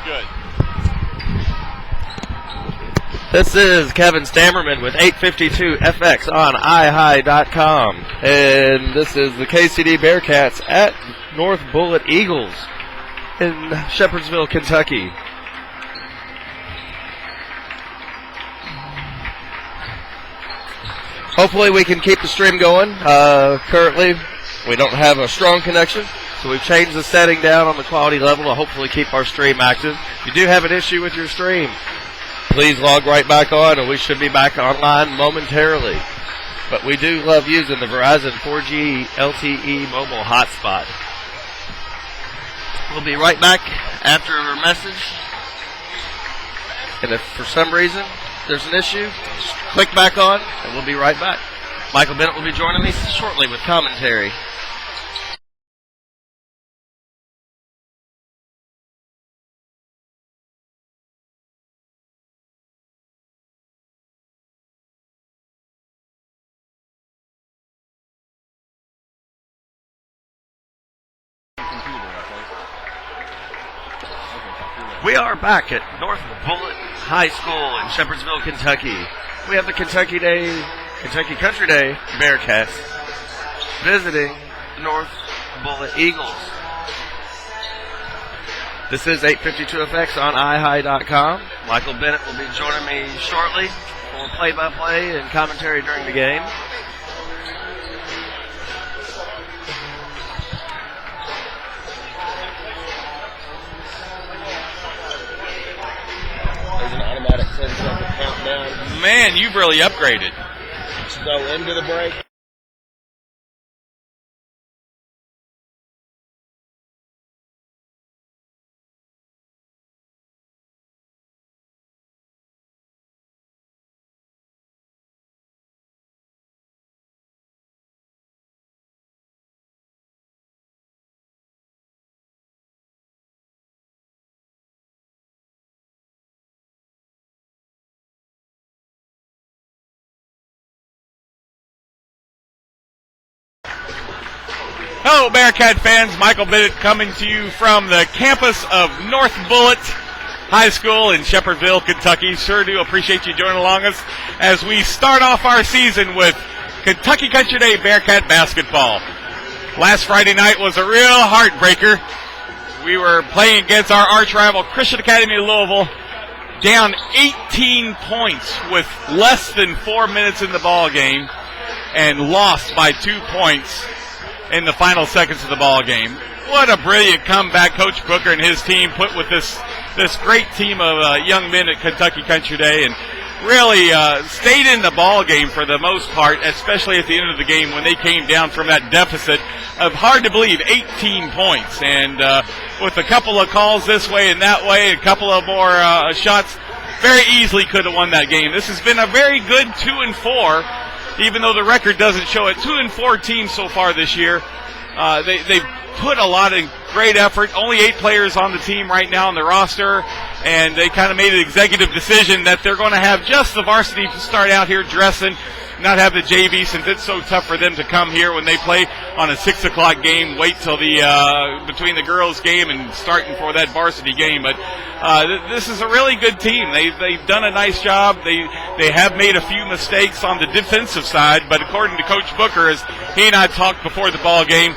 Good. This is Kevin Stammerman with 852 FX on iHigh.com. And this is the KCD Bearcats at North Bullitt Eagles in Shepherdsville, Kentucky. Hopefully we can keep the stream going. Currently, we don't have a strong connection, so we've changed the setting down on the quality level to hopefully keep our stream active. If you do have an issue with your stream, please log right back on, and we should be back online momentarily. But we do love using the Verizon 4G LTE mobile hotspot. We'll be right back after a message. And if for some reason there's an issue, just click back on, and we'll be right back. Michael Bennett will be joining me shortly with commentary. We are back at North Bullitt High School in Shepherdsville, Kentucky. We have the Kentucky Country Day Bearcats visiting the North Bullitt Eagles. This is 852 FX on iHigh.com. Michael Bennett will be joining me shortly for play-by-play and commentary during the game. There's an automatic 10-second countdown. Man, you've really upgraded. So into the break. Hello, Bearcat fans. Michael Bennett coming to you from the campus of North Bullitt High School in Shepherdsville, Kentucky. Sure do appreciate you joining along us as we start off our season with Kentucky Country Day Bearcat basketball. Last Friday night was a real heartbreaker. We were playing against our arch rival, Christian Academy of Louisville, down 18 points with less than 4 minutes in the ball game and lost by 2 points in the final seconds of the ball game. What a brilliant comeback Coach Booker and his team put with this great team of young men at Kentucky Country Day, and really stayed in the ball game for the most part, especially at the end of the game when they came down from that deficit of, hard to believe, 18 points. And with a couple of calls this way and that way, a couple of more shots, very easily could have won that game. This has been a very good 2-4. Even though the record doesn't show it, 2-4 teams so far this year. They've put a lot of great effort. Only 8 players on the team right now on the roster, and they kind of made an executive decision that they're going to have just the varsity to start out here dressing, not have the JV, since it's so tough for them to come here when they play on a 6 o'clock game, wait till the between the girls game and starting for that varsity game. But this is a really good team. They've done a nice job. They have made a few mistakes on the defensive side, but according to Coach Booker, as he and I talked before the ball game,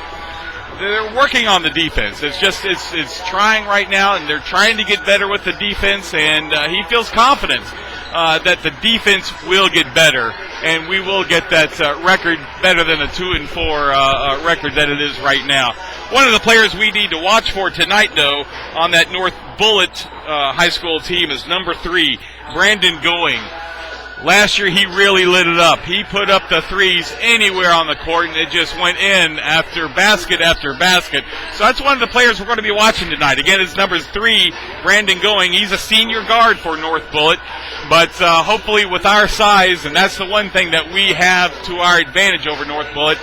they're working on the defense. It's trying right now, and they're trying to get better with the defense, and he feels confident that the defense will get better, and we will get that record better than a 2-4 record that it is right now. One of the players we need to watch for tonight, though, on that North Bullitt High School team is number 3, Brandon Going. Last year, he really lit it up. He put up the threes anywhere on the court, and it just went in after basket after basket. So that's one of the players we're going to be watching tonight. Again, his number is 3, Brandon Going. He's a senior guard for North Bullitt, but hopefully with our size, and that's the one thing that we have to our advantage over North Bullitt,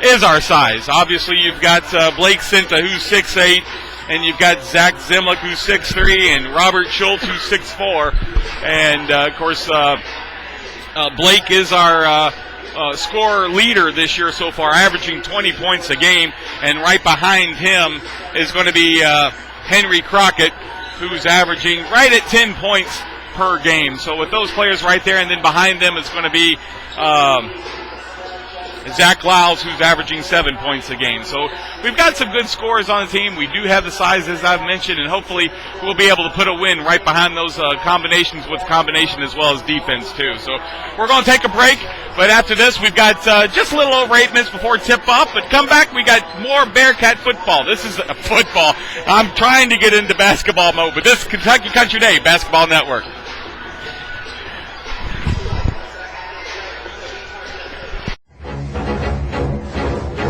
is our size. Obviously, you've got Blake Sinta, who's 6'8", and you've got Zach Zimlick, who's 6'3", and Robert Schultz, who's 6'4", and of course, Blake is our scorer leader this year so far, averaging 20 points a game, and right behind him is going to be Henry Crockett, who's averaging right at 10 points per game. So with those players right there, and then behind them is going to be Zach Lyles, who's averaging 7 points a game. So we've got some good scorers on the team. We do have the size, as I've mentioned, and hopefully we'll be able to put a win right behind those combinations with combination as well as defense, too. So we're going to take a break, but after this, we've got just a little over 8 minutes before tip-off. But come back, we got more Bearcat football. This is football. I'm trying to get into basketball mode, but this is Kentucky Country Day Basketball Network.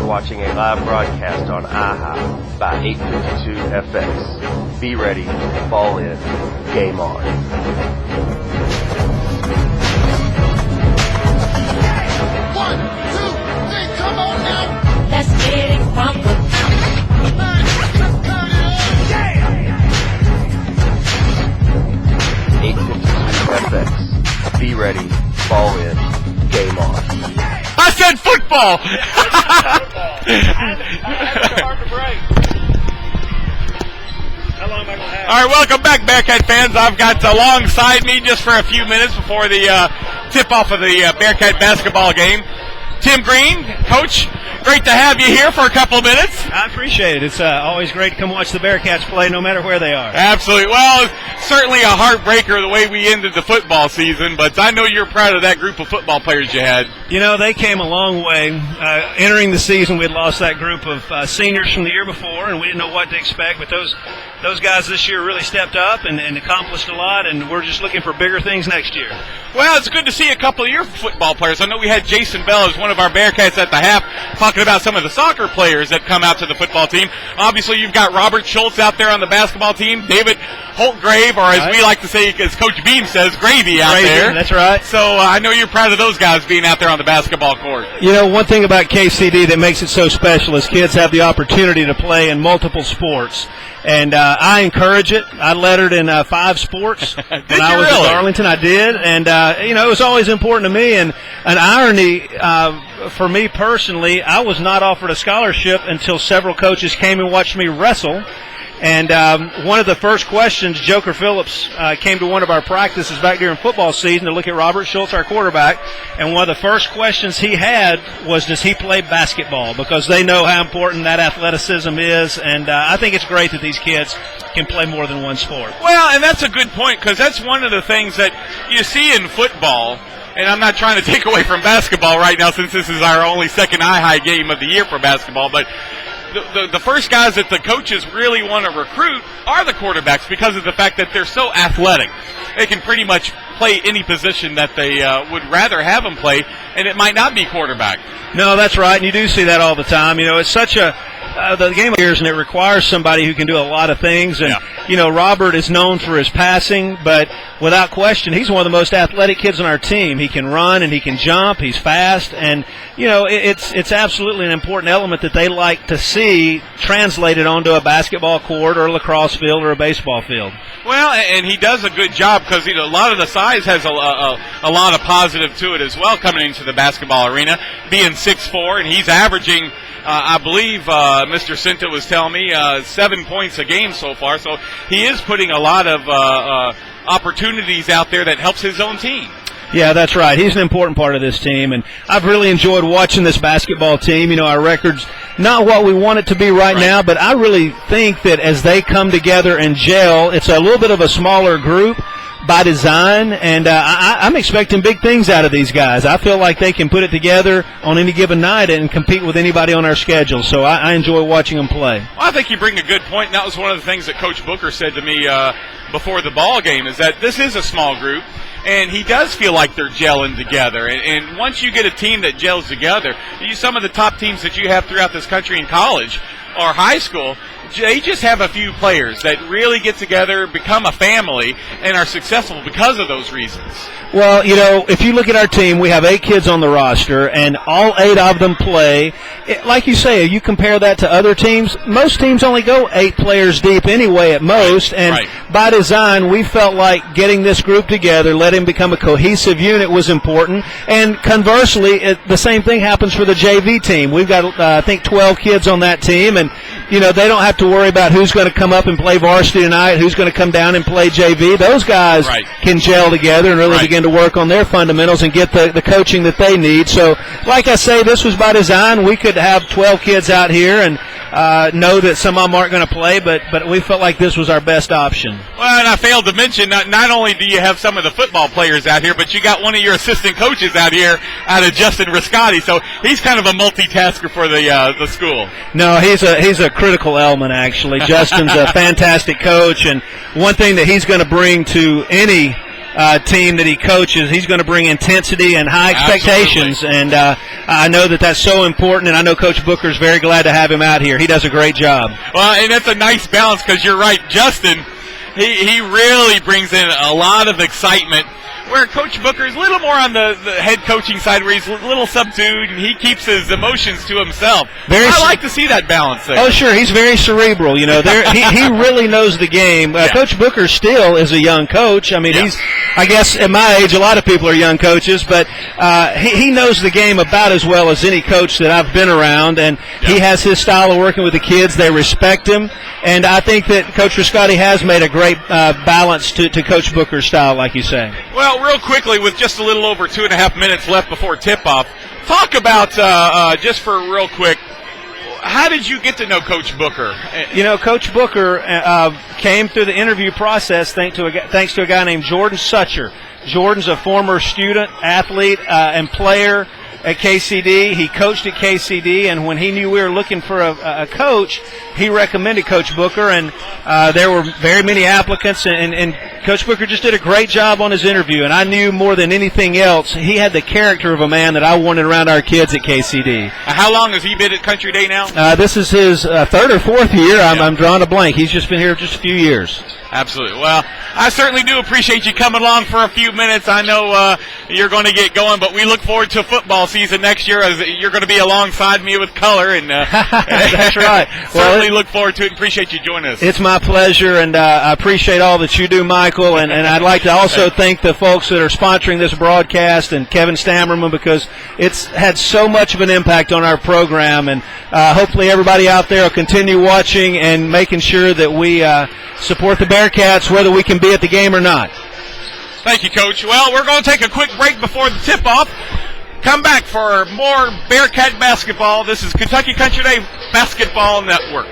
Watching a live broadcast on IHA by 852 FX. Be ready, fall in, game on. One, two, three, come on now. Let's get it from the Yeah. 852 FX. Be ready, fall in, game on. I said football! All right, welcome back, Bearcat fans. I've got alongside me just for a few minutes before the tip-off of the Bearcat basketball game, Tim Green. Coach, great to have you here for a couple of minutes. I appreciate it. It's always great to come watch the Bearcats play no matter where they are. Absolutely. Well, certainly a heartbreaker the way we ended the football season, but I know you're proud of that group of football players you had. You know, they came a long way. Entering the season, we had lost that group of seniors from the year before, and we didn't know what to expect, but those guys this year really stepped up and accomplished a lot, and we're just looking for bigger things next year. Well, it's good to see a couple of your football players. I know we had Jason Bell as one of our Bearcats at the half talking about some of the soccer players that come out to the football team. Obviously, you've got Robert Schultz out there on the basketball team, David Holtgrave, or as we like to say, as Coach Beam says, Gravy out there. That's right. So I know you're proud of those guys being out there on the basketball court. You know, one thing about KCD that makes it so special is kids have the opportunity to play in multiple sports. And I encourage it. I lettered in 5 sports when I was at Arlington. I did. And, you know, it was always important to me. And an irony for me personally, I was not offered a scholarship until several coaches came and watched me wrestle. And one of the first questions, Joker Phillips came to one of our practices back during football season to look at Robert Schultz, our quarterback. And one of the first questions he had was, does he play basketball? Because they know how important that athleticism is. And I think it's great that these kids can play more than one sport. Well, and that's a good point, because that's one of the things that you see in football. And I'm not trying to take away from basketball right now, since this is our only second high game of the year for basketball. But the first guys that the coaches really want to recruit are the quarterbacks, because of the fact that they're so athletic. They can pretty much play any position that they would rather have them play, and it might not be quarterback. No, that's right, and you do see that all the time. You know, it's such a the game of years, and it requires somebody who can do a lot of things. And, you know, Robert is known for his passing, but without question, he's one of the most athletic kids on our team. He can run and he can jump. He's fast. And, you know, it's absolutely an important element that they like to see translated onto a basketball court or a lacrosse field or a baseball field. Well, and he does a good job, because, you know, a lot of the size has a lot of positive to it as well coming into the basketball arena, being 6'4", and he's averaging I believe Mr. Cinta was telling me 7 points a game so far. So he is putting a lot of opportunities out there that helps his own team. Yeah, that's right. He's an important part of this team, and I've really enjoyed watching this basketball team. You know, our record's not what we want it to be right now, but I really think that as they come together and gel, it's a little bit of a smaller group by design, and I'm expecting big things out of these guys. I feel like they can put it together on any given night and compete with anybody on our schedule, so I enjoy watching them play. Well, I think you bring a good point, and that was one of the things that Coach Booker said to me before the ball game, is that this is a small group, and he does feel like they're gelling together. And once you get a team that gels together, some of the top teams that you have throughout this country in college or high school, they just have a few players that really get together, become a family, and are successful because of those reasons. Well, you know, if you look at our team, we have 8 kids on the roster, and all 8 of them play. Like you say, you compare that to other teams, most teams only go 8 players deep anyway at most, and by design, we felt like getting this group together, letting them become a cohesive unit was important, and conversely, the same thing happens for the JV team. We've got, I think, 12 kids on that team, and they don't have to worry about who's going to come up and play varsity tonight, who's going to come down and play JV. Those guys can gel together and really begin to work on their fundamentals and get the coaching that they need. So, like I say, this was by design. We could have 12 kids out here and know that some of them aren't going to play, but we felt like this was our best option. Well, and I failed to mention, not only do you have some of the football players out here, but you got one of your assistant coaches out here, out of Justin Riscotti. So he's kind of a multitasker for the school. No, he's a critical element, actually. Justin's a fantastic coach, and one thing that he's going to bring to any team that he coaches, he's going to bring intensity and high expectations. Absolutely. And I know that that's so important, and I know Coach Booker's very glad to have him out here. He does a great job. Well, and that's a nice balance, because you're right, Justin, he really brings in a lot of excitement, where Coach Booker is a little more on the head coaching side, where he's a little subdued and he keeps his emotions to himself. I like to see that balance there. Oh, sure. He's very cerebral. He really knows the game. Coach Booker still is a young coach. I mean, I guess at my age, a lot of people are young coaches, but he knows the game about as well as any coach that I've been around, and he has his style of working with the kids. They respect him, and I think that Coach Riscotti has made a great balance to Coach Booker's style, like you say. Well, real quickly, with just a little over 2.5 minutes left before tip-off, talk about, just for real quick, how did you get to know Coach Booker? Coach Booker came through the interview process thanks to a guy named Jordan Sucher. Jordan's a former student, athlete, and player at KCD. He coached at KCD, and when he knew we were looking for a coach, he recommended Coach Booker, and there were very many applicants, and Coach Booker just did a great job on his interview, and I knew more than anything else he had the character of a man that I wanted around our kids at KCD. How long has he been at Country Day now? This is his third or fourth year. I'm drawing a blank. He's just been here just a few years. Absolutely. Well, I certainly do appreciate you coming along for a few minutes. I know you're going to get going, but we look forward to football season next year, as you're going to be alongside me with color. And that's right. Certainly look forward to it. Appreciate you joining us. It's my pleasure, and I appreciate all that you do, Michael. And I'd like to also thank the folks that are sponsoring this broadcast, and Kevin Stammerman, because it's had so much of an impact on our program. And hopefully everybody out there will continue watching and making sure that we support the Bearcats, whether we can be at the game or not. Thank you, Coach. Well, we're going to take a quick break before the tip-off. Come back for more Bearcat basketball. This is Kentucky Country Day Basketball Network.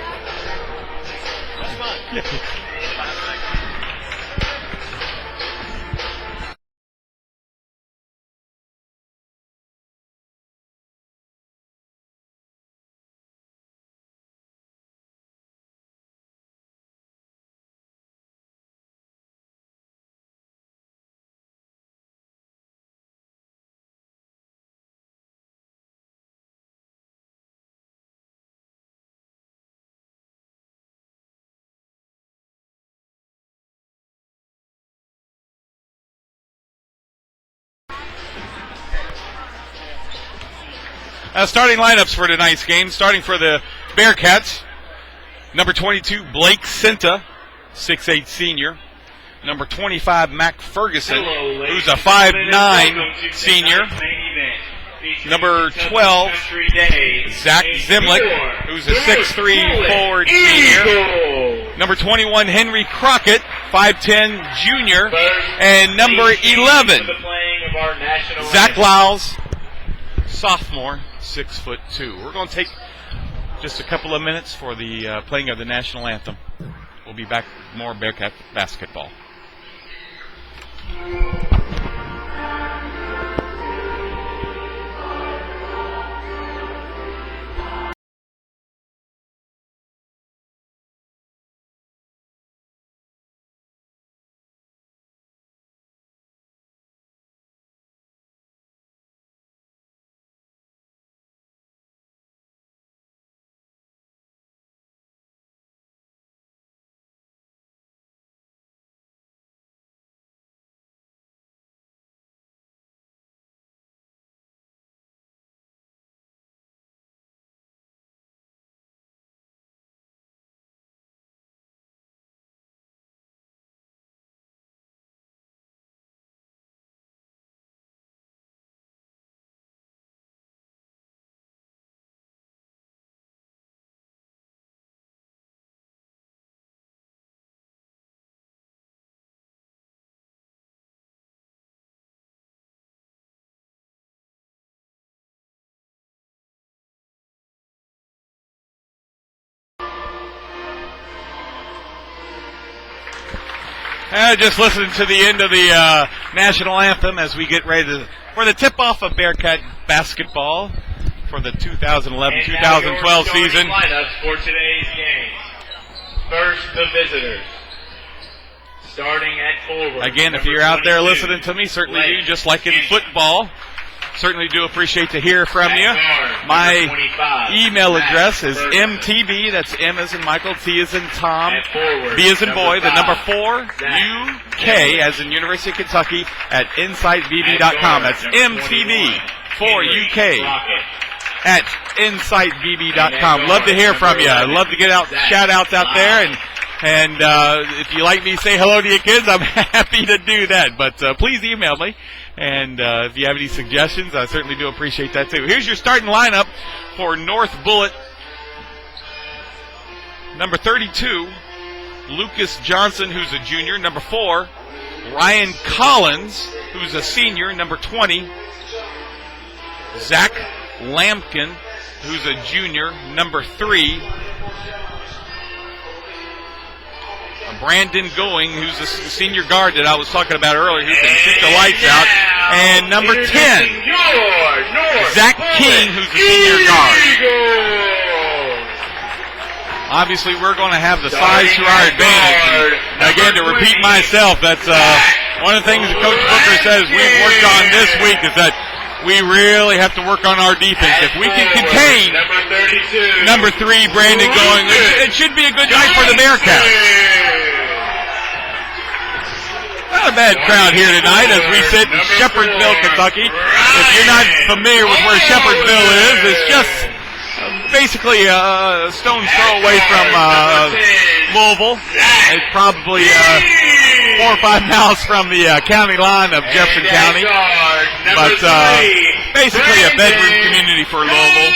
Starting lineups for tonight's game, starting for the Bearcats. Number 22, Blake Cinta, 6'8 senior. Number 25, Mac Ferguson, who's a 5'9 senior. Number 12, Zach Zimlick, who's a 6'3 forward senior. Number 21, Henry Crockett, 5'10 junior. And number 11, Zach Lyles, sophomore, 6'2". We're going to take just a couple of minutes for the playing of the national anthem. We'll be back with more Bearcat basketball. Just listening to the end of the national anthem as we get ready for the tip-off of Bearcat basketball for the 2011-2012 season. Lineups for today's game. First, the visitors. Starting at forward. Again, if you're out there listening to me, certainly do, just like in football. Certainly do appreciate to hear from you. My email address is MTB, that's M as in Michael, T as in Tom, B as in boy, the number 4, UK as in University of Kentucky at InsightBB.com. That's MTB, 4UK at InsightBB.com. Love to hear from you. I'd love to get out shout-outs out there, and if you like me say hello to your kids, I'm happy to do that. But please email me. And if you have any suggestions, I certainly do appreciate that too. Here's your starting lineup for North Bullitt. Number 32, Lucas Johnson, who's a junior. Number 4, Ryan Collins, who's a senior. Number 20, Zach Lampkin, who's a junior. Number 3, Brandon Going, who's a senior guard that I was talking about earlier, who can shoot the lights out. And number 10, Zach King, who's a senior guard. Obviously, we're going to have the size to our advantage. And again, to repeat myself, that's one of the things that Coach Booker says we've worked on this week is that we really have to work on our defense. If we can contain number 3, Brandon Going, it should be a good night for the Bearcats. Not a bad crowd here tonight as we sit in Shepherdsville, Kentucky. If you're not familiar with where Shepherdsville is, it's just basically a stone's throw away from Louisville. It's probably 4 or 5 miles from the county line of Jefferson County. But basically a bedroom community for Louisville.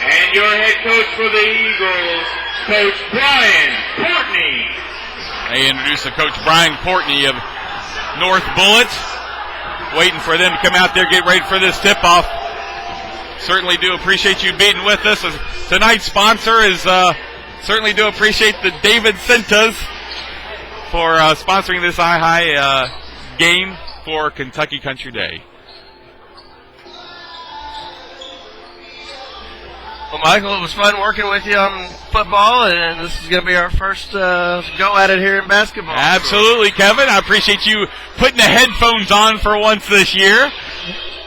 And your head coach for the Eagles, Coach Brian Courtney. They introduce the Coach Brian Courtney of North Bullitt. Waiting for them to come out there, get ready for this tip-off. Certainly do appreciate you being with us. Tonight's sponsor is, certainly do appreciate the David Centas for sponsoring this high game for Kentucky Country Day. Well, Michael, it was fun working with you on football, and this is going to be our first go at it here in basketball. Absolutely, Kevin. I appreciate you putting the headphones on for once this year.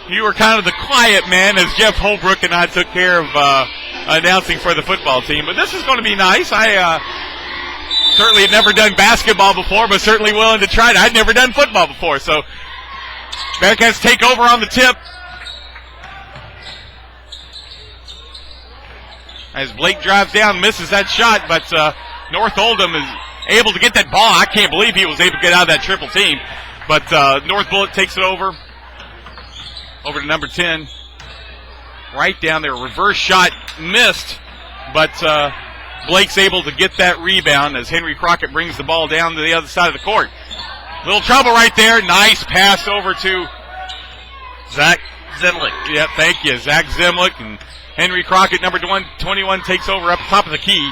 You were kind of the quiet man as Jeff Holbrook and I took care of announcing for the football team. But this is going to be nice. I certainly had never done basketball before, but certainly willing to try it. I'd never done football before. So Bearcats take over on the tip. As Blake drives down, misses that shot, but North Oldham is able to get that ball. I can't believe he was able to get out of that triple team. But North Bullitt takes it over to number 10. Right down there, reverse shot missed, but Blake's able to get that rebound as Henry Crockett brings the ball down to the other side of the court. Little trouble right there. Nice pass over to Zach Zemlick. Yeah, thank you, Zach Zemlick. And Henry Crockett, number 21, takes over up top of the key.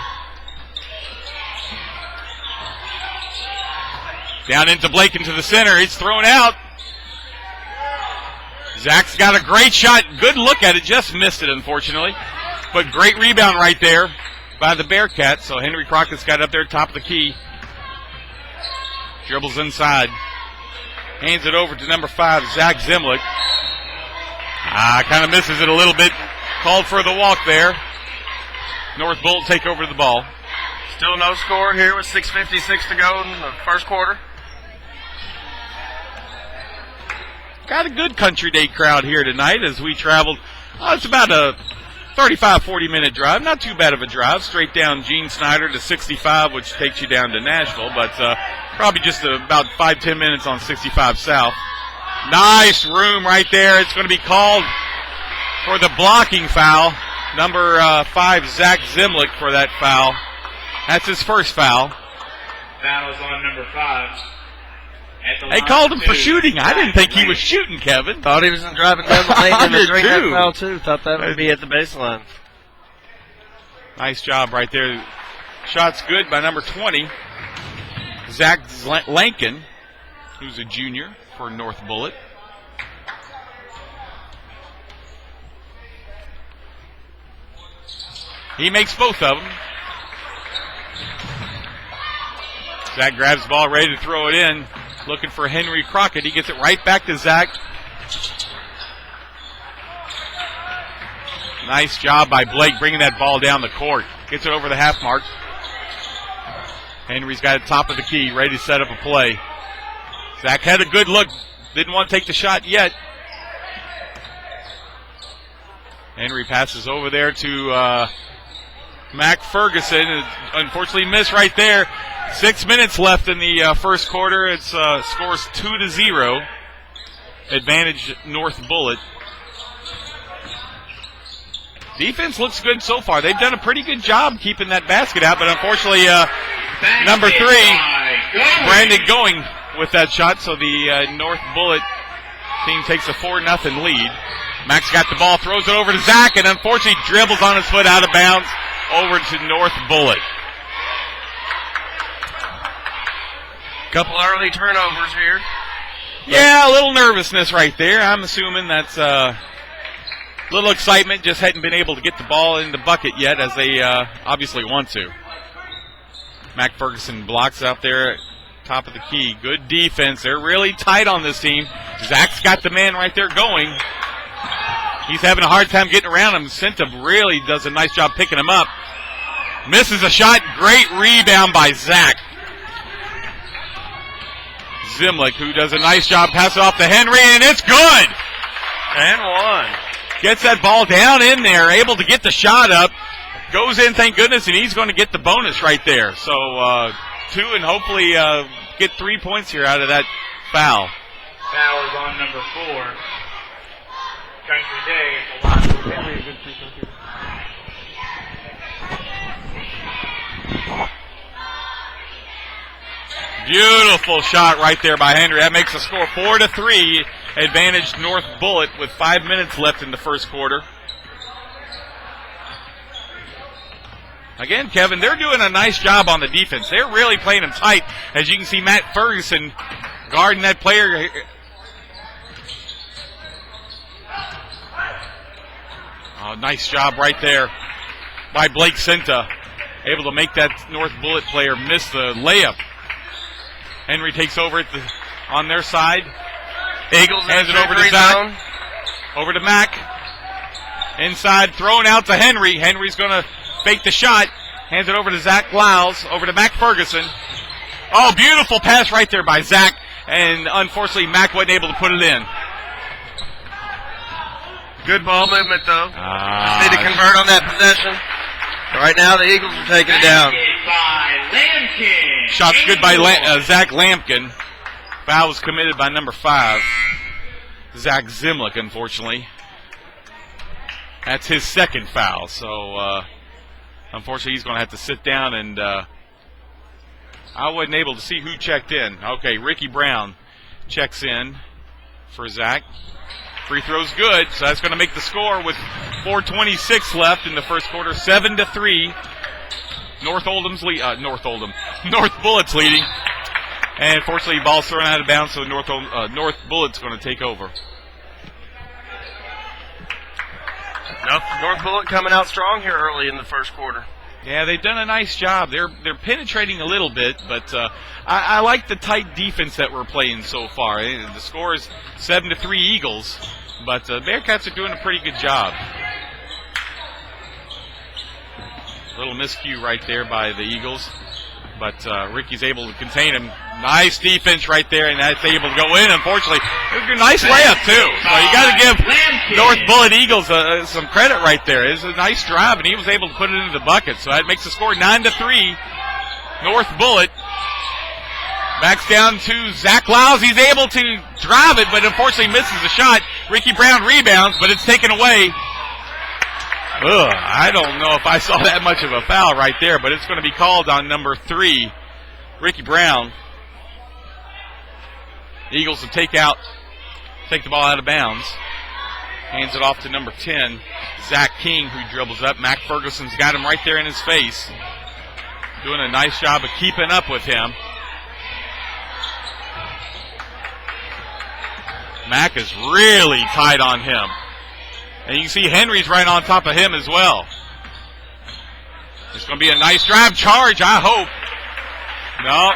Down into Blake into the center. It's thrown out. Zach's got a great shot. Good look at it. Just missed it, unfortunately. But great rebound right there by the Bearcats. So Henry Crockett's got it up there top of the key. Dribbles inside. Hands it over to number 5, Zach Zemlick. Kind of misses it a little bit. Called for the walk there. North Bullitt take over the ball. Still no score here with 6:56 to go in the first quarter. Got a good Country Day crowd here tonight as we traveled. It's about a 35-40 minute drive. Not too bad of a drive. Straight down Gene Snyder to 65, which takes you down to Nashville. But probably just about 5-10 minutes on 65 South. Nice room right there. It's going to be called for the blocking foul. Number 5, Zach Zemlick for that foul. That's his first foul. Foul is on number 5. They called him for shooting. I didn't think he was shooting, Kevin. Thought he was driving down the lane and during that too. foul, too. Thought that would be at the baseline. Nice job right there. Shot's good by number 20, Zach Lankin, who's a junior for North Bullitt. He makes both of them. Zach grabs the ball, ready to throw it in, looking for Henry Crockett. He gets it right back to Zach. Nice job by Blake bringing that ball down the court. Gets it over the half mark. Henry's got it top of the key, ready to set up a play. Zach had a good look, didn't want to take the shot yet. Henry passes over there to Mac Ferguson. Unfortunately missed right there. 6 minutes left in the first quarter. It's scores 2-0. Advantage North Bullitt. Defense looks good so far. They've done a pretty good job keeping that basket out, but unfortunately, number 3, Brandon going with that shot, so the North Bullitt team takes a 4-0 lead. Max got the ball, throws it over to Zach, and unfortunately dribbles on his foot out of bounds over to North Bullitt. Couple early turnovers here. Yeah, a little nervousness right there. I'm assuming that's a little excitement. Just hadn't been able to get the ball in the bucket yet, as they obviously want to. Mac Ferguson blocks out there, top of the key. Good defense. They're really tight on this team. Zach's got the man right there going. He's having a hard time getting around him. Cinta really does a nice job picking him up. Misses a shot. Great rebound by Zach. Zimlick, who does a nice job, pass it off to Henry, and it's good. And one. Gets that ball down in there, able to get the shot up. Goes in, thank goodness, and he's going to get the bonus right there. So 2 and hopefully get 3 points here out of that foul. Foul is on number 4. Country Day. It's a lot of Beautiful shot right there by Henry. That makes the score 4-3. Advantage North Bullitt with 5 minutes left in the first quarter. Again, Kevin, they're doing a nice job on the defense. They're really playing them tight. As you can see, Matt Ferguson guarding that player. Oh, nice job right there by Blake Cinta. Able to make that North Bullitt player miss the layup. Henry takes over on their side. Eagles hands it over to Zach. Over to Mac. Inside, thrown out to Henry. Henry's going to fake the shot. Hands it over to Zach Lyles. Over to Mac Ferguson. Oh, beautiful pass right there by Zach. And unfortunately, Mac wasn't able to put it in. Good ball movement, though. Just need to convert on that possession. Right now, the Eagles are taking it down. Shot's good by Zach Lampkin. Foul was committed by number 5, Zach Zimlick, unfortunately. That's his second foul, so unfortunately he's going to have to sit down, and I wasn't able to see who checked in. Okay, Ricky Brown checks in for Zach. Free throw's good, so that's going to make the score with 4:26 left in the first quarter, 7-3. North Bullitt's leading. And unfortunately, ball's thrown out of bounds, so North Bullitt's going to take over. North Bullitt coming out strong here early in the first quarter. Yeah, they've done a nice job. They're penetrating a little bit, but I like the tight defense that we're playing so far. The score is 7-3 Eagles, but Bearcats are doing a pretty good job. Little miscue right there by the Eagles, but Ricky's able to contain him. Nice defense right there, and that's able to go in. Unfortunately, it was a nice layup too. So you got to give North Bullitt Eagles some credit right there. It was a nice drive, and he was able to put it into the bucket. So that makes the score 9-3. North Bullitt. Backs down to Zach Lyles. He's able to drive it, but unfortunately misses the shot. Ricky Brown rebounds, but it's taken away. I don't know if I saw that much of a foul right there, but it's going to be called on number 3, Ricky Brown. The Eagles will take the ball out of bounds. Hands it off to number 10, Zach King, who dribbles up. Mac Ferguson's got him right there in his face. doing a nice job of keeping up with him. Mack is really tight on him. And you can see Henry's right on top of him as well. It's going to be a nice drive charge, I hope. No,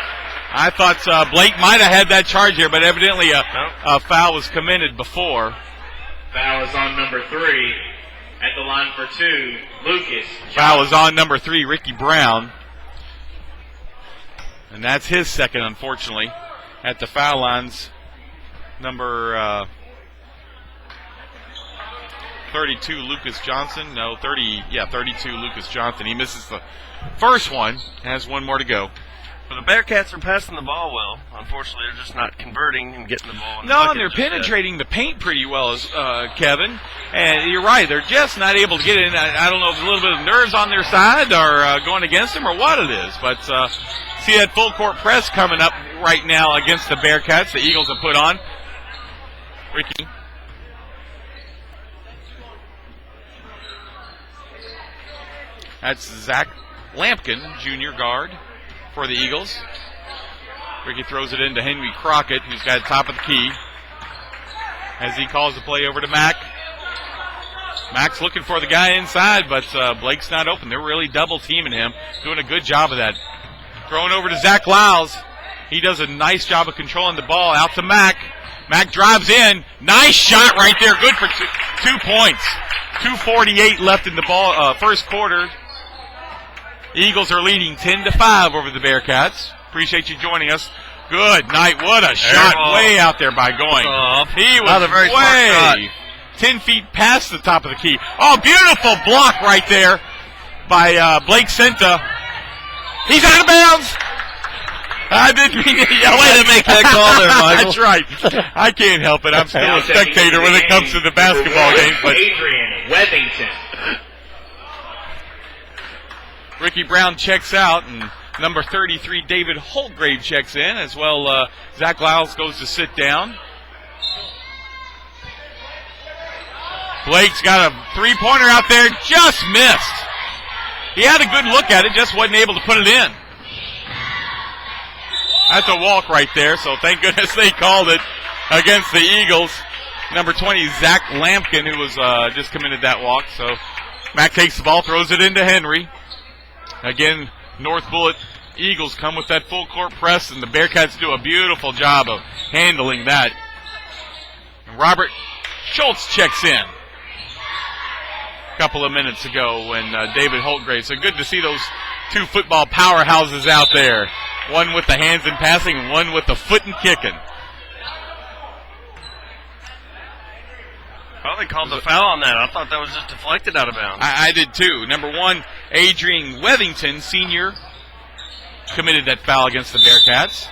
I thought Blake might have had that charge here, but evidently a foul was committed before. Foul is on number 3. At the line for 2, Lucas. Foul is on number 3, Ricky Brown. And that's his second, unfortunately, at the foul lines. Number 32, Lucas Johnson. No, 32, Lucas Johnson. He misses the first one. Has one more to go. Well, the Bearcats are passing the ball well. Unfortunately, they're just not converting and getting the ball. No, and they're penetrating the paint pretty well, Kevin. And you're right, they're just not able to get in. I don't know if it's a little bit of nerves on their side or going against them or what it is. But see that full court press coming up right now against the Bearcats. The Eagles have put on. Ricky. That's Zach Lampkin, junior guard for the Eagles. Ricky throws it into Henry Crockett, who's got top of the key. As he calls the play over to Mack. Mack's looking for the guy inside, but Blake's not open. They're really double teaming him, doing a good job of that. Throwing over to Zach Lyles. He does a nice job of controlling the ball out to Mack. Mack drives in. Nice shot right there. Good for 2 points. 2:48 left in the ball first quarter. Eagles are leading 10-5 over the Bearcats. Appreciate you joining us. Good night. What a shot way out there by going. He was a very smart way 10 feet past the top of the key. Oh, beautiful block right there by Blake Senta. He's out of bounds. I didn't mean to yell. Way to make that call there, Michael. That's right. I can't help it. I'm still a spectator when it comes to the basketball game. But Adrian Wethington. Ricky Brown checks out, and number 33, David Holtgrave, checks in as well. Zach Lyles goes to sit down. Blake's got a three-pointer out there, just missed. He had a good look at it, just wasn't able to put it in. That's a walk right there, so thank goodness they called it against the Eagles. Number 20, Zach Lampkin, who was just committed that walk. So Mack takes the ball, throws it into Henry. Again, North Bullitt Eagles come with that full court press, and the Bearcats do a beautiful job of handling that. And Robert Schultz checks in a couple of minutes ago when David Holtgrave. So good to see those two football powerhouses out there. One with the hands and passing, and one with the foot and kicking. Well, they called the foul on that. I thought that was just deflected out of bounds. I did too. Number 1, Adrian Wethington, senior, committed that foul against the Bearcats.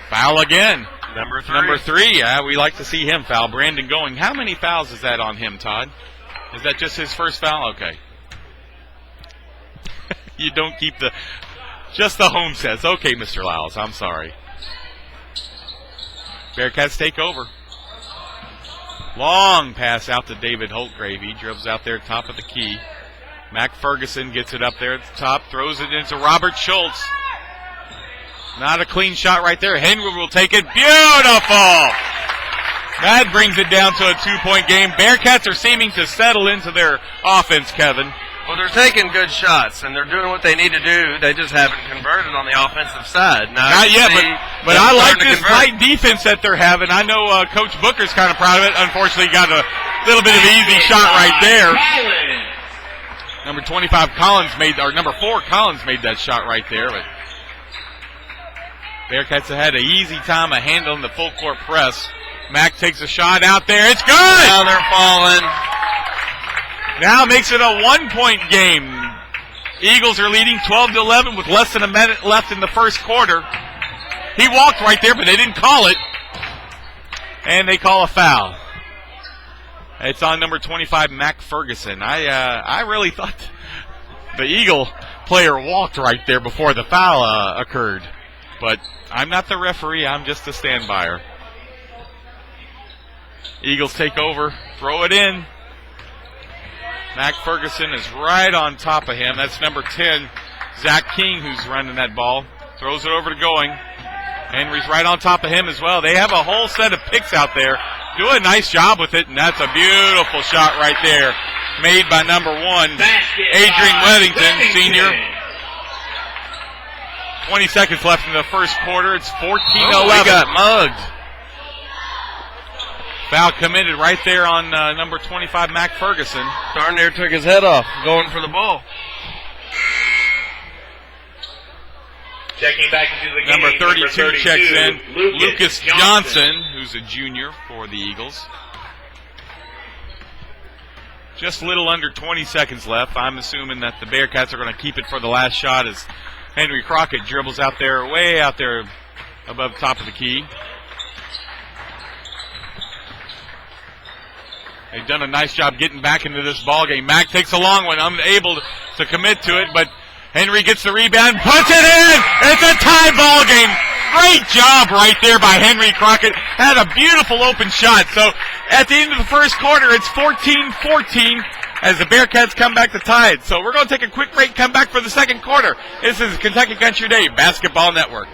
Foul again. Number 3. Yeah, we like to see him foul. Brandon Going. How many fouls is that on him, Todd? Is that just his first foul? Okay. You don't keep just the home says. Okay, Mr. Lyles, I'm sorry. Bearcats take over. Long pass out to David Holtgrave. He dribbles out there top of the key. Mac Ferguson gets it up there at the top, throws it into Robert Schultz. Not a clean shot right there. Henry will take it. Beautiful! That brings it down to a 2-point game. Bearcats are seeming to settle into their offense, Kevin. Well, they're taking good shots, and they're doing what they need to do. They just haven't converted on the offensive side. Now, not yet, but I like this tight defense that they're having. I know Coach Booker's kind of proud of it. Unfortunately, got a little bit of easy shot right there. Number 25, number 4, Collins made that shot right there. But Bearcats have had an easy time of handling the full court press. Mack takes a shot out there. It's good! Now they're falling. Now makes it a 1-point game. Eagles are leading 12-11 with less than a minute left in the first quarter. He walked right there, but they didn't call it. And they call a foul. It's on number 25, Mac Ferguson. I really thought the Eagle player walked right there before the foul occurred. But I'm not the referee. I'm just a standbyer. Eagles take over, throw it in. Mac Ferguson is right on top of him. That's number 10, Zach King, who's running that ball. Throws it over to Going. Henry's right on top of him as well. They have a whole set of picks out there. Do a nice job with it, and that's a beautiful shot right there. Made by number 1, Adrian Weddington, senior. 20 seconds left in the first quarter. It's 14-11. We got mugged. Foul committed right there on number 25, Mac Ferguson. Darn near took his head off going for the ball. Checking back into the game. Number 32 checks in. Lucas Johnson, who's a junior for the Eagles. Just a little under 20 seconds left. I'm assuming that the Bearcats are going to keep it for the last shot as Henry Crockett dribbles out there, way out there above the top of the key. They've done a nice job getting back into this ball game. Mack takes a long one, unable to commit to it, but Henry gets the rebound, puts it in! It's a tie ball game. Great job right there by Henry Crockett. Had a beautiful open shot. So at the end of the first quarter, it's 14-14 as the Bearcats come back to tie it. So we're going to take a quick break, come back for the second quarter. This is Kentucky Country Day Basketball Network.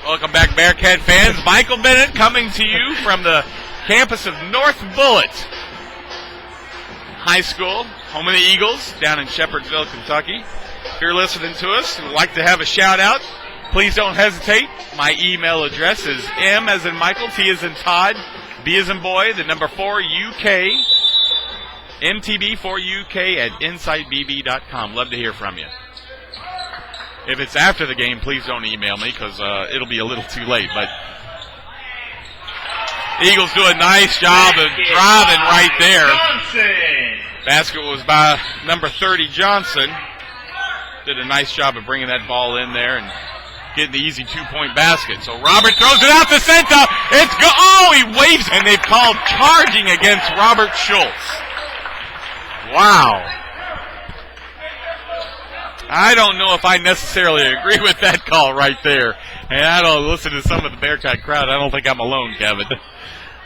Welcome back, Bearcat fans. Michael Bennett coming to you from the campus of North Bullitt High School, home of the Eagles, down in Shepherdsville, Kentucky. If you're listening to us and would like to have a shout-out, please don't hesitate. My email address is M as in Michael, T as in Todd, B as in boy, the number 4 UK, MTB4UK at insightbb.com. Love to hear from you. If it's after the game, please don't email me because it'll be a little too late. But the Eagles do a nice job of driving right there. Basket was by number 30, Johnson. Did a nice job of bringing that ball in there and getting the easy two-point basket. So Robert throws it out to center. It's go. Oh, he waves, and they've called charging against Robert Schultz. Wow. I don't know if I necessarily agree with that call right there. And I don't listen to some of the Bearcat crowd. I don't think I'm alone, Kevin.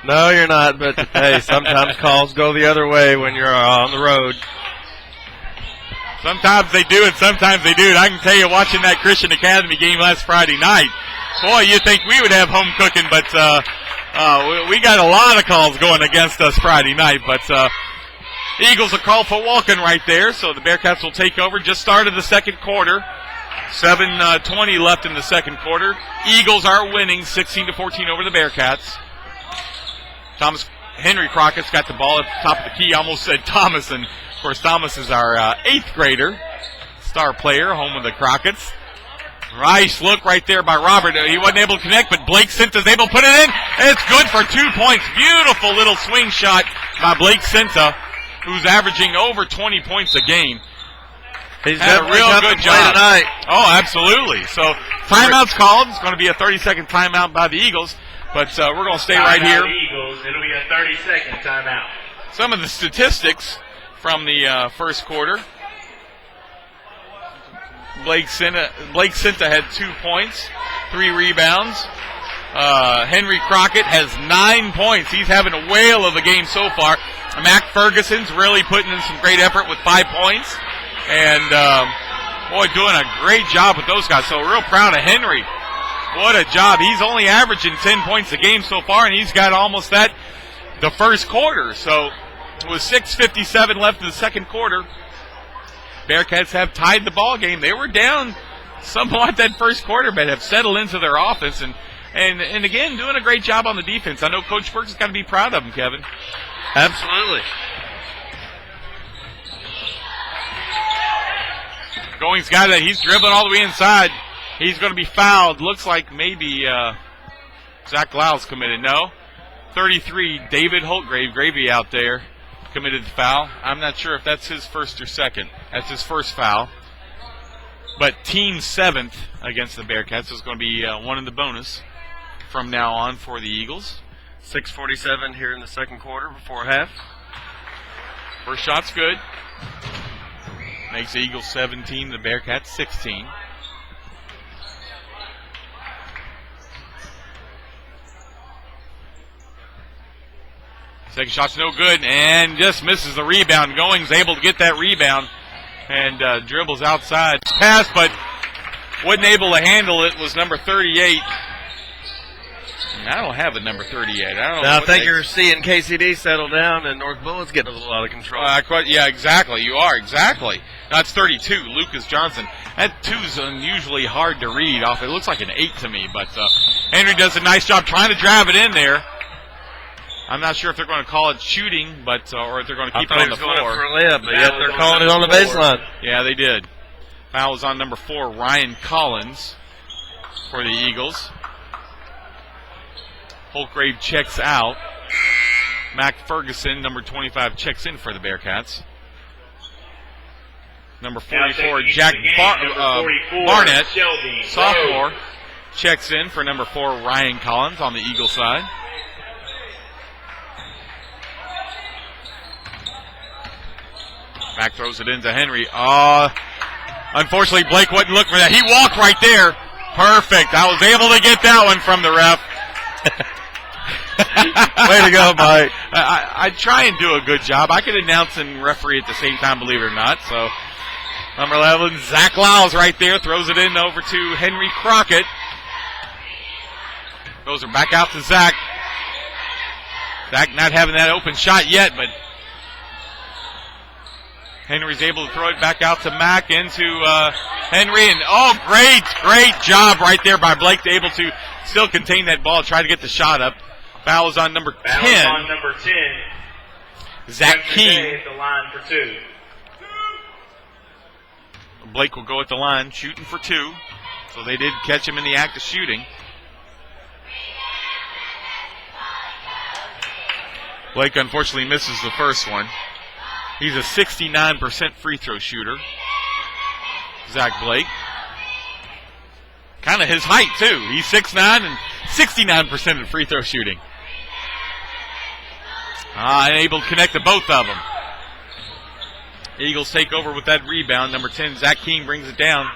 No, you're not, but hey, sometimes calls go the other way when you're on the road. Sometimes they do and sometimes they do. And I can tell you, watching that Christian Academy game last Friday night, boy, you'd think we would have home cooking, but we got a lot of calls going against us Friday night. But the Eagles will call for walking right there, so the Bearcats will take over. Just started the second quarter. 7:20 left in the second quarter. Eagles are winning 16-14 over the Bearcats. Henry Crockett's got the ball at the top of the key. Almost said Thomas, and of course Thomas is our 8th grader, star player, home of the Crockett's. Nice look right there by Robert. He wasn't able to connect, but Blake Sinta's able to put it in. It's good for 2 points. Beautiful little swing shot by Blake Sinta, who's averaging over 20 points a game. He's had a real good job tonight. Oh, absolutely. So timeout's called. It's going to be a 30-second timeout by the Eagles, but we're going to stay right here. Eagles. It'll be a 30-second timeout. Some of the statistics from the first quarter. Blake Sinta had 2 points, 3 rebounds. Henry Crockett has 9 points. He's having a whale of a game so far. Mac Ferguson's really putting in some great effort with 5 points. And, boy, doing a great job with those guys. So real proud of Henry. What a job. He's only averaging 10 points a game so far, and he's got almost that the first quarter. So with 6:57 left in the second quarter, Bearcats have tied the ball game. They were down somewhat that first quarter, but have settled into their offense. And again, doing a great job on the defense. I know Coach Burks has got to be proud of him, Kevin. Absolutely. Going's got it. He's dribbling all the way inside. He's going to be fouled. Looks like maybe Zach Lyle's committed. No. 33, David Holtgrave. Gravy out there. committed the foul. I'm not sure if that's his first or second. That's his first foul. But team 7th against the Bearcats is going to be one in the bonus from now on for the Eagles. 6:47 here in the second quarter before half. First shot's good. Makes the Eagles 17, the Bearcats 16. Second shot's no good and just misses the rebound. Going's able to get that rebound and dribbles outside. Pass, but wasn't able to handle it, was number 38. And I don't have a number 38. I don't know. Now I think you're seeing KCD settle down and North Bullitt's getting a little out of control. Yeah, exactly. You are, exactly. That's 32, Lucas Johnson. That 2's unusually hard to read off. It looks like an 8 to me, but Henry does a nice job trying to drive it in there. I'm not sure if they're going to call it shooting, but or if they're going to keep it on the floor. Going up for a layup, but yet they're calling it on the baseline. Yeah, they did. Foul was on number 4, Ryan Collins, for the Eagles. Holtgrave checks out. Mac Ferguson, number 25, checks in for the Bearcats. Number 44, Jack Barnett, sophomore, checks in for number 4, Ryan Collins on the Eagle side. Mac throws it into Henry. Unfortunately, Blake wouldn't look for that. He walked right there. Perfect. I was able to get that one from the ref. Way to go, Mike. I try and do a good job. I could announce and referee at the same time, believe it or not. So, number 11, Zach Lyles right there. Throws it in over to Henry Crockett. Those are back out to Zach. Zach not having that open shot yet, but Henry's able to throw it back out to Mack into Henry. And, great job right there by Blake, able to still contain that ball, try to get the shot up. Foul is on number 10. Foul is on number 10. Zach King. At the line for 2. Blake will go at the line, shooting for 2. So they did catch him in the act of shooting. Blake unfortunately misses the first one. He's a 69% free throw shooter, Zach Blake. Kind of his height, too. He's 6'9" and 69% of free throw shooting. Able to connect to both of them. Eagles take over with that rebound. Number 10, Zach King brings it down.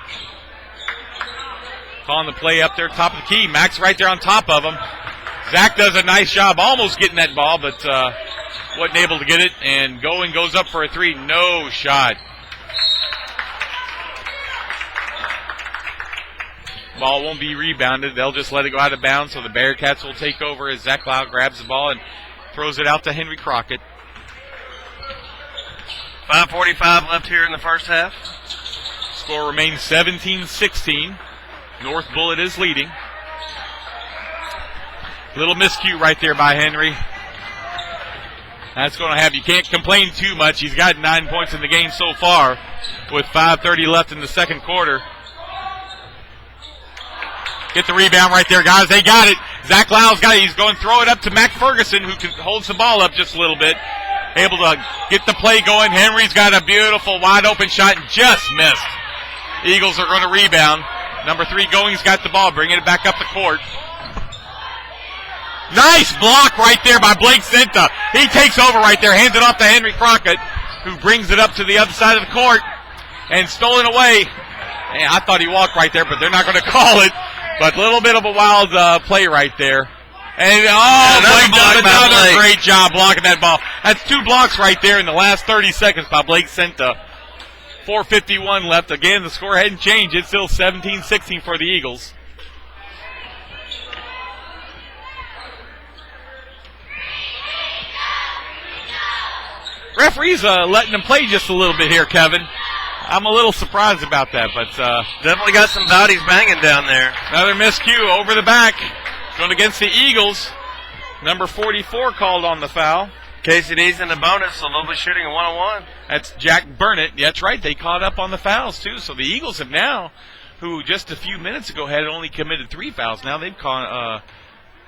Calling the play up there, top of the key. Max right there on top of him. Zach does a nice job almost getting that ball, but wasn't able to get it. And Going goes up for a 3. No shot. Ball won't be rebounded. They'll just let it go out of bounds, so the Bearcats will take over as Zach Lau grabs the ball and throws it out to Henry Crockett. 5:45 left here in the first half. Score remains 17-16. North Bullitt is leading. Little miscue right there by Henry. That's going to have, you can't complain too much. He's got 9 points in the game so far with 5:30 left in the second quarter. Get the rebound right there, guys. They got it. Zach Lyles got it. He's going to throw it up to Mac Ferguson, who holds the ball up just a little bit. Able to get the play going. Henry's got a beautiful wide open shot and just missed. Eagles are going to rebound. Number 3, Going's got the ball, bringing it back up the court. Nice block right there by Blake Cinta. He takes over right there, hands it off to Henry Crockett, who brings it up to the other side of the court and stolen away. And I thought he walked right there, but they're not going to call it. But a little bit of a wild play right there. And, Blake does another great job blocking that ball. That's 2 blocks right there in the last 30 seconds by Blake Cinta. 4:51 left. Again, the score hadn't changed. It's still 17-16 for the Eagles. Referee's letting them play just a little bit here, Kevin. I'm a little surprised about that, but definitely got some bodies banging down there. Another miscue over the back. Going against the Eagles. Number 44 called on the foul. KCD's in the bonus, so they'll be shooting a 1-on-1. That's Jack Burnett. That's right. They caught up on the fouls, too. So the Eagles have now, who just a few minutes ago had only committed 3 fouls, now they've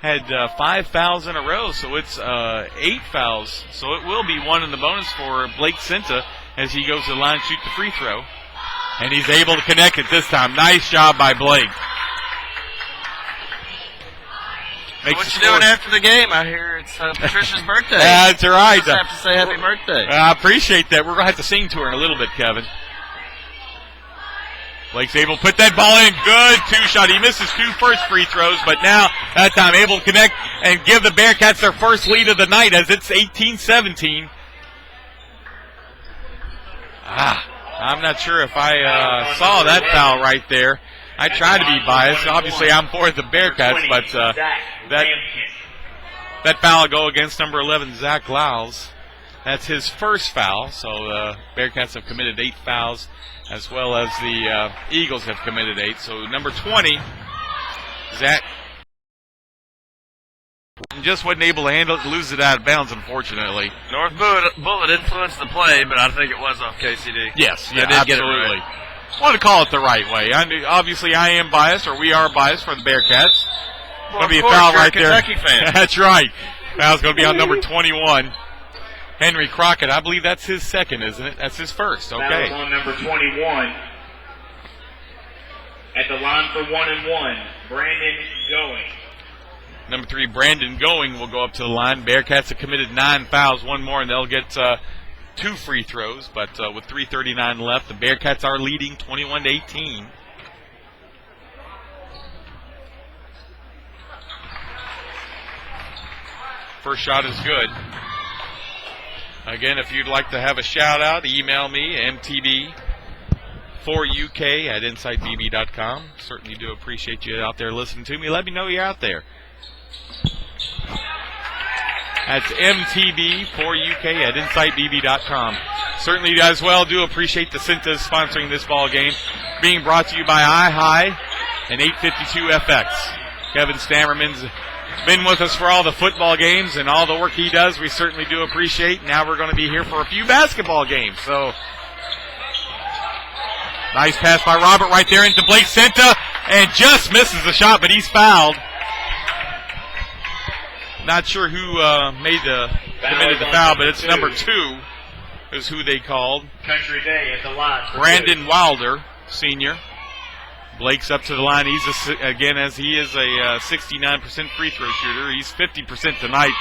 had 5 fouls in a row, so it's 8 fouls. So it will be 1 in the bonus for Blake Cinta as he goes to the line to shoot the free throw. And he's able to connect it this time. Nice job by Blake. What you doing after the game? I hear it's Patricia's birthday. That's right. Just have to say happy birthday. I appreciate that. We're going to have to sing to her in a little bit, Kevin. Blake's able to put that ball in. Good two-shot. He missed his 2 first free throws, but now, that time, able to connect and give the Bearcats their first lead of the night as it's 18-17. I'm not sure if I saw that foul right there. I try to be biased. Obviously, I'm for the Bearcats, but that foul will go against number 11, Zach Lyles. That's his first foul, so the Bearcats have committed 8 fouls, as well as the Eagles have committed 8. So number 20, Zach, just wasn't able to handle it, lose it out of bounds, unfortunately. North Bullitt influenced the play, but I think it was off KCD. Yes, They did absolutely. get it right. Want to call it the right way. Obviously, I am biased, or we are biased for the Bearcats. Well, going to be a course, foul you're right a there. Kentucky fan. That's right. Foul's going to be on number 21, Henry Crockett. I believe that's his second, isn't it? That's his first. Okay. Foul on number 21. At the line for 1-and-1, Brandon Going. Number 3, Brandon Going will go up to the line. Bearcats have committed 9 fouls, 1 more, and they'll get 2 free throws. But with 3:39 left, the Bearcats are leading 21-18. First shot is good. Again, if you'd like to have a shout out, email me, mtb4uk@insidebb.com. Certainly do appreciate you out there listening to me. Let me know you're out there. That's mtb4uk@insidebb.com. Certainly as well do appreciate the Cintas sponsoring this ball game. Being brought to you by iHigh and 852FX. Kevin Stammerman's been with us for all the football games and all the work he does. We certainly do appreciate. Now we're going to be here for a few basketball games. So, nice pass by Robert right there into Blake Cinta, and just misses the shot, but he's fouled. Not sure who committed the foul, but it's number 2 is who they called. Country Day at the line. Brandon Wilder, senior. Blake's up to the line. He's again, as he is a 69% free throw shooter. He's 50% tonight.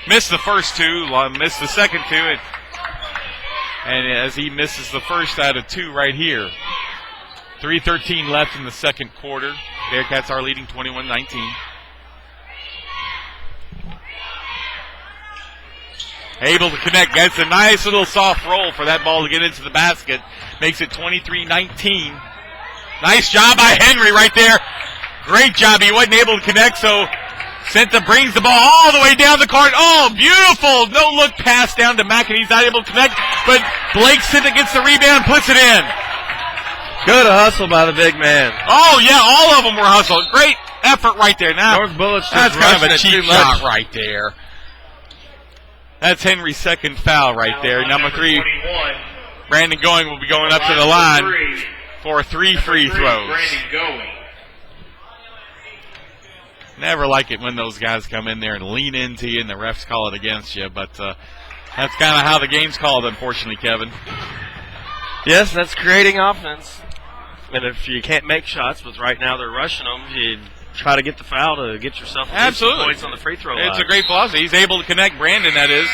Missed the first 2, missed the second 2, and as he misses the first out of 2 right here. 3:13 left in the second quarter. Bearcats are leading 21-19. Able to connect. Gets a nice little soft roll for that ball to get into the basket. Makes it 23-19. Nice job by Henry right there. Great job. He wasn't able to connect, so Cinta brings the ball all the way down the court. Oh, beautiful. No-look pass down to Mack, and he's not able to connect. But Blake Cinta gets the rebound, puts it in. Good hustle by the big man. Oh, yeah, all of them were hustled. Great effort right there. Now, North Bullitt's that's just kind of a rushing it cheap too much. shot right there. That's Henry's second foul right there. Number 3, 21. Brandon Going will be going up to the line for 3 free throws. Brandon Going. Never like it when those guys come in there and lean into you and the refs call it against you, but that's kind of how the game's called, unfortunately, Kevin. Yes, that's creating offense. And if you can't make shots, but right now they're rushing them, you try to get the foul to get yourself Absolutely. points on the free throw line. It's a great philosophy. He's able to connect Brandon, that is.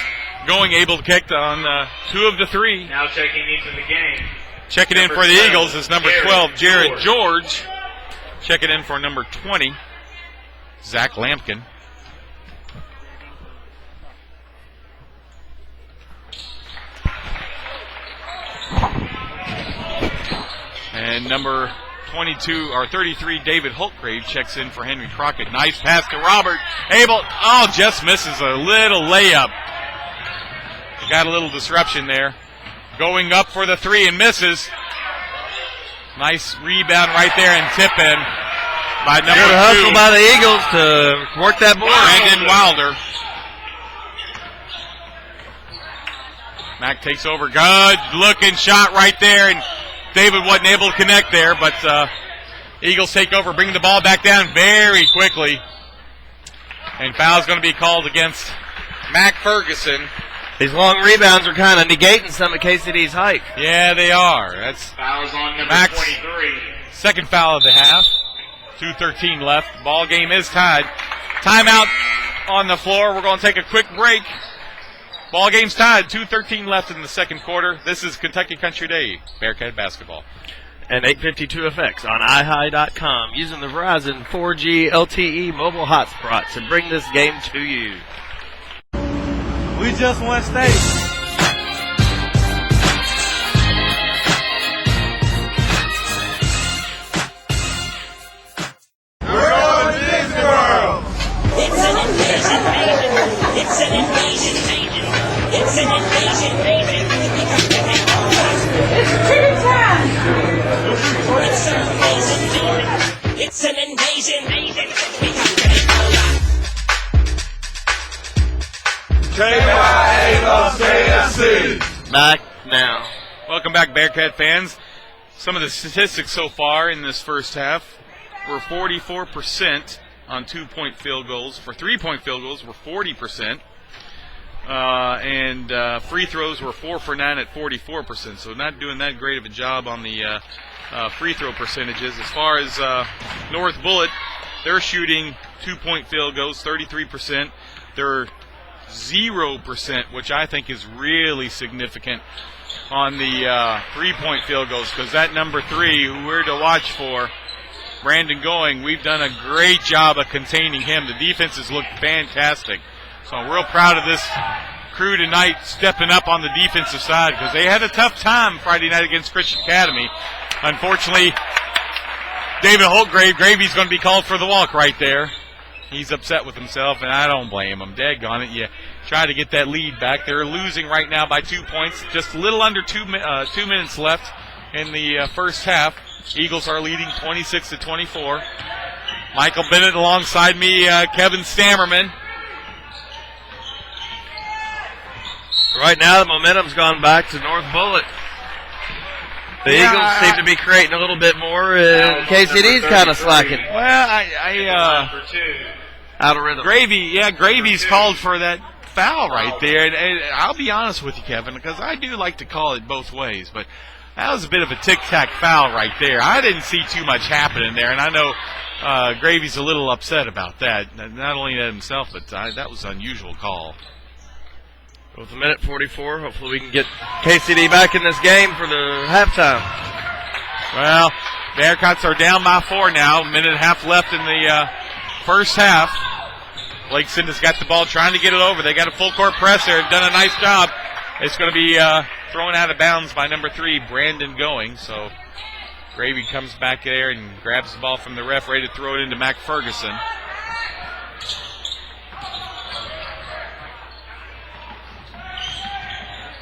Going able to connect on 2 of the 3. Now checking into the game. Checking in for the Eagles is number 12, Jared George. Checking in for number 20, Zach Lampkin. And number 22 or 33, David Holtgrave checks in for Henry Crockett. Nice pass to Robert. Just misses a little layup. Got a little disruption there. Going up for the 3 and misses. Nice rebound right there and tip in by number 2. Good hustle by the Eagles to work that board. Brandon Wilder. Mack takes over. Good looking shot right there, and David wasn't able to connect there, but Eagles take over, bring the ball back down very quickly. And foul's going to be called against Mac Ferguson. These long rebounds are kind of negating some of KCD's height. Yeah, they are. That's Fouls on number Max. 23. Second foul of the half. 2:13 left. Ball game is tied. Timeout on the floor. We're going to take a quick break. Ball game's tied. 2:13 left in the second quarter. This is Kentucky Country Day, Bearcat basketball. And 852FX on iHigh.com using the Verizon 4G LTE mobile hotspot to bring this game to you. We just won state. We're going to Disney World. It's an invasion, baby. It's an invasion, baby. It's an invasion, baby. It's tea time. It's an invasion, baby. It's an invasion, baby. We got ready for life. KYALCSC. Back now. Welcome back, Bearcat fans. Some of the statistics so far in this first half were 44% on 2-point field goals. For 3-point field goals, were 40%. And free throws were 4 for 9 at 44%. So not doing that great of a job on the free throw percentages. As far as North Bullitt, they're shooting 2-point field goals, 33%. They're 0%, which I think is really significant on the 3-point field goals, because that number 3, who we're to watch for, Brandon Going, we've done a great job of containing him. The defense has looked fantastic. So I'm real proud of this crew tonight stepping up on the defensive side, because they had a tough time Friday night against Christian Academy. Unfortunately, David Holtgrave, Gravy's going to be called for the walk right there. He's upset with himself, and I don't blame him. Daggone it, you try to get that lead back. They're losing right now by 2 points. Just a little under 2 minutes left in the first half. Eagles are leading 26-24. Michael Bennett alongside me, Kevin Stammerman. Right now, the momentum's gone back to North Bullitt. The Eagles seem to be creating a little bit more, and KCD's kind of slacking. Well, Out of rhythm. Gravy's called for that foul right there. And I'll be honest with you, Kevin, because I do like to call it both ways, but that was a bit of a tic-tac foul right there. I didn't see too much happening there, and I know Gravy's a little upset about that. Not only at himself, but that was an unusual call. With a minute 44, hopefully we can get KCD back in this game for the halftime. Well, Bearcats are down by 4 now. A minute and a half left in the first half. Blake Sinda's got the ball, trying to get it over. They got a full court press there. Done a nice job. It's going to be thrown out of bounds by number 3, Brandon Going. So Gravy comes back there and grabs the ball from the ref, ready to throw it into Mac Ferguson.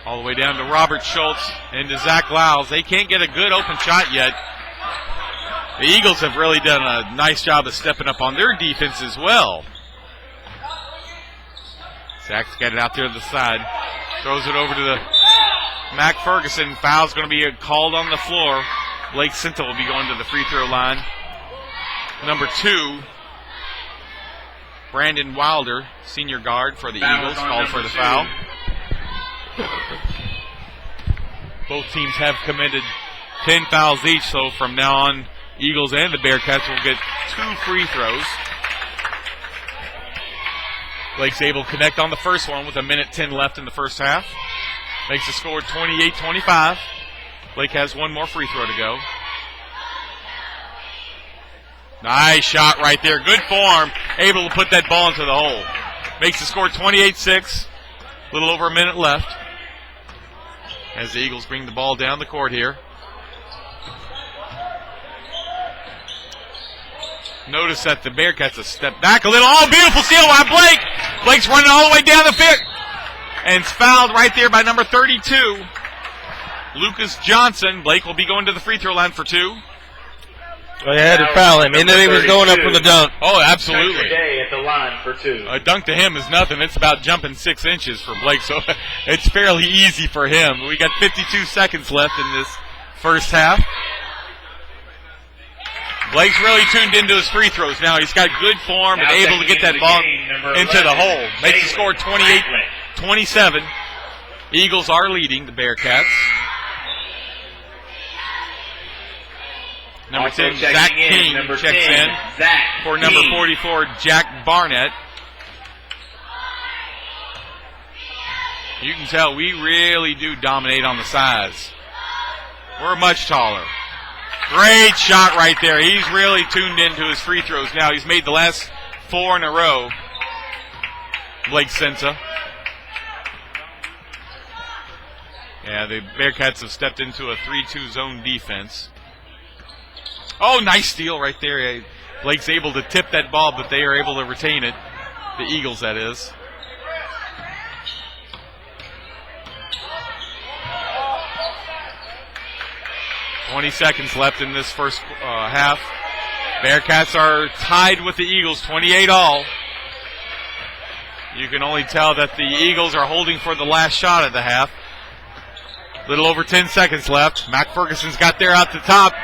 All the way down to Robert Schultz and to Zach Lyles. They can't get a good open shot yet. The Eagles have really done a nice job of stepping up on their defense as well. Zach's got it out there to the side. Throws it over to the Mac Ferguson. Foul's going to be called on the floor. Blake Sinta will be going to the free throw line. Number 2, Brandon Wilder, senior guard for the Eagles, called for the foul. Both teams have committed 10 fouls each, so from now on, Eagles and the Bearcats will get 2 free throws. Blake's able to connect on the first one with a minute 10 left in the first half. Makes the score 28-25. Blake has one more free throw to go. Nice shot right there. Good form. Able to put that ball into the hole. Makes the score 28-6. A little over a minute left as the Eagles bring the ball down the court here. Notice that the Bearcats have stepped back a little. Oh, beautiful steal by Blake. Blake's running all the way down the field. And it's fouled right there by number 32, Lucas Johnson. Blake will be going to the free throw line for 2. Well, you had to foul him. He knew he was going up for the dunk. Oh, absolutely. Today at the line for 2. A dunk to him is nothing. It's about jumping 6 inches for Blake, so it's fairly easy for him. We got 52 seconds left in this first half. Blake's really tuned into his free throws now. He's got good form and able to get that ball into the hole. Makes the score 28-27. Eagles are leading the Bearcats. Number 10, Zach King checks in for number 44, Jack Barnett. You can tell we really do dominate on the size. We're much taller. Great shot right there. He's really tuned into his free throws now. He's made the last 4 in a row. Blake Sensa. Yeah, the Bearcats have stepped into a 3-2 zone defense. Oh, nice steal right there. Blake's able to tip that ball, but they are able to retain it. The Eagles, that is. $20 seconds left in this first half. Bearcats are tied with the Eagles, 28-all. You can only tell that the Eagles are holding for the last shot of the half. Little over 10 seconds left. Mac Ferguson's got there out the top.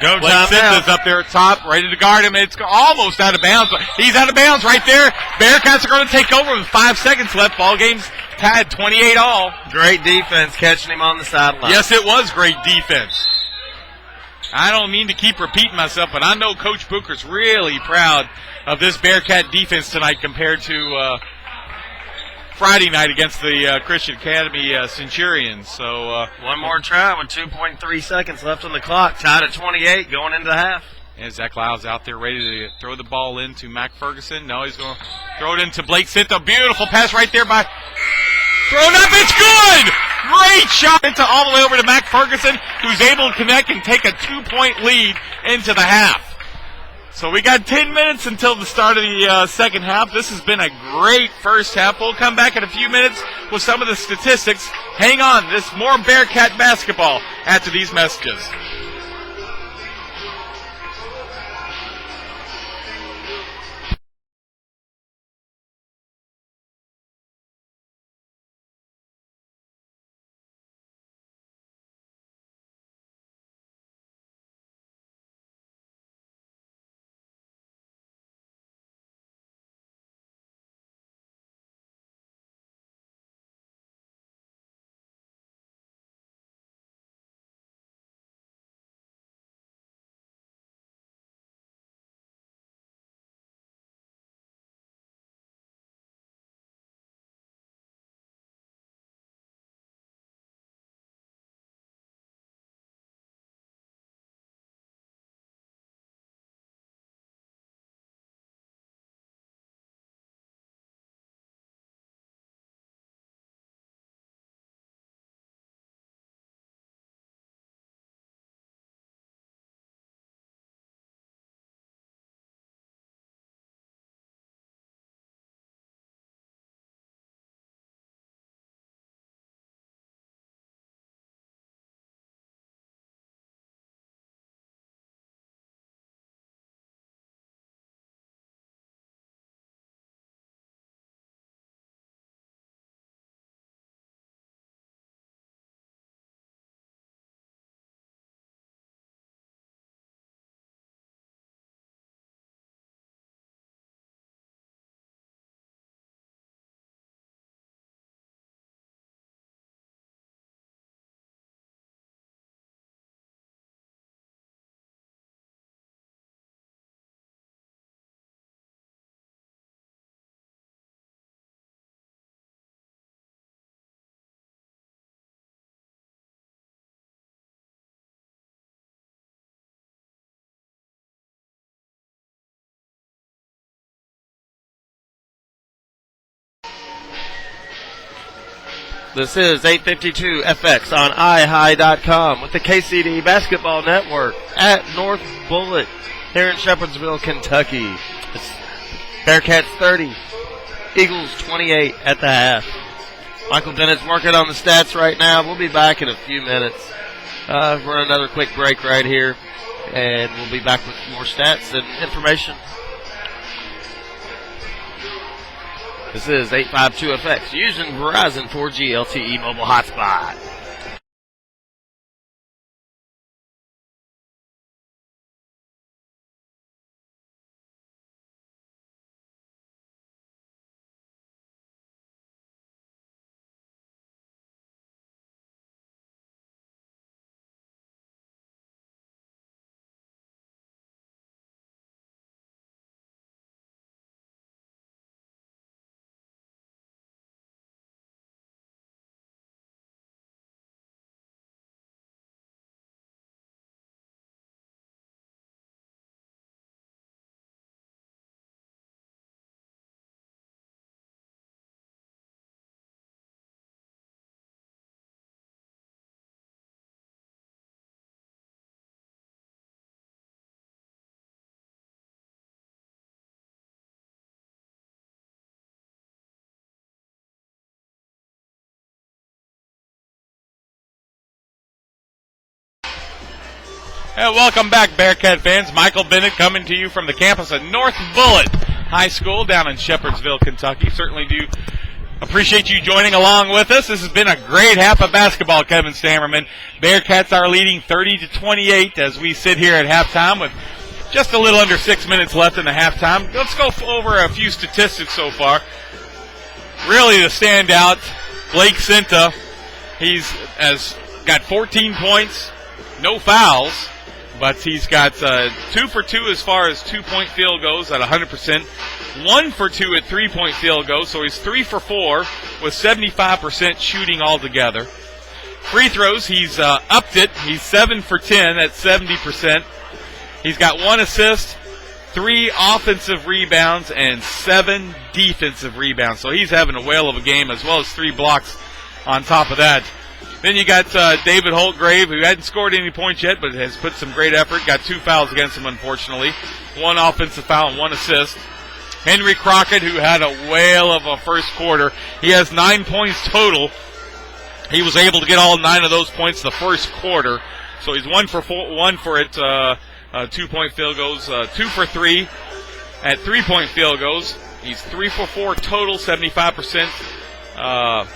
Go Blake time Sensa's up there at top, ready to guard him. It's almost out of bounds. He's out of bounds right there. Bearcats are going to take over with 5 seconds left. Ball game's tied 28-all. Great defense catching him on the sideline. Yes, it was great defense. I don't mean to keep repeating myself, but I know Coach Booker's really proud of this Bearcat defense tonight compared to Friday night against the Christian Academy Centurions. So one more try with 2.3 seconds left on the clock. Tied at 28 going into the half. And Zach Lyle's out there ready to throw the ball into Mac Ferguson. No, he's going to throw it into Blake Sinta. Beautiful pass right there by thrown up. It's good! Great shot into all the way over to Mac Ferguson, who's able to connect and take a 2-point lead into the half. So we got 10 minutes until the start of the second half. This has been a great first half. We'll come back in a few minutes with some of the statistics. Hang on, there's more Bearcat basketball after these messages. This is 852 FX on iHigh.com with the KCD Basketball Network at North Bullitt here in Shepherdsville, Kentucky. It's Bearcats 30, Eagles 28 at the half. Michael Bennett's working on the stats right now. We'll be back in a few minutes. Run another quick break right here, and we'll be back with more stats and information. This is 852FX using Verizon 4G LTE mobile hotspot. Welcome back, Bearcat fans. Michael Bennett coming to you from the campus of North Bullitt High School down in Shepherdsville, Kentucky. Certainly do appreciate you joining along with us. This has been a great half of basketball, Kevin Stammerman. Bearcats are leading 30-28 as we sit here at halftime with just a little under 6 minutes left in the halftime. Let's go over a few statistics so far. Really the standout, Blake Cinta. Has got 14 points, no fouls, but he's got 2 for 2 as far as 2-point field goals at 100%, 1 for 2 at 3-point field goals, so he's 3 for 4 with 75% shooting altogether. Free throws, he's upped it. He's 7 for 10 at 70%. He's got 1 assist, 3 offensive rebounds, and 7 defensive rebounds. So he's having a whale of a game, as well as 3 blocks on top of that. Then you got David Holtgrave, who hadn't scored any points yet, but has put some great effort. Got 2 fouls against him, unfortunately. 1 offensive foul and 1 assist. Henry Crockett, who had a whale of a first quarter. He has 9 points total. He was able to get all 9 of those points the first quarter. So he's 1 for 2-point field goals, 2 for 3 at 3-point field goals. He's 3 for 4 total, 75%.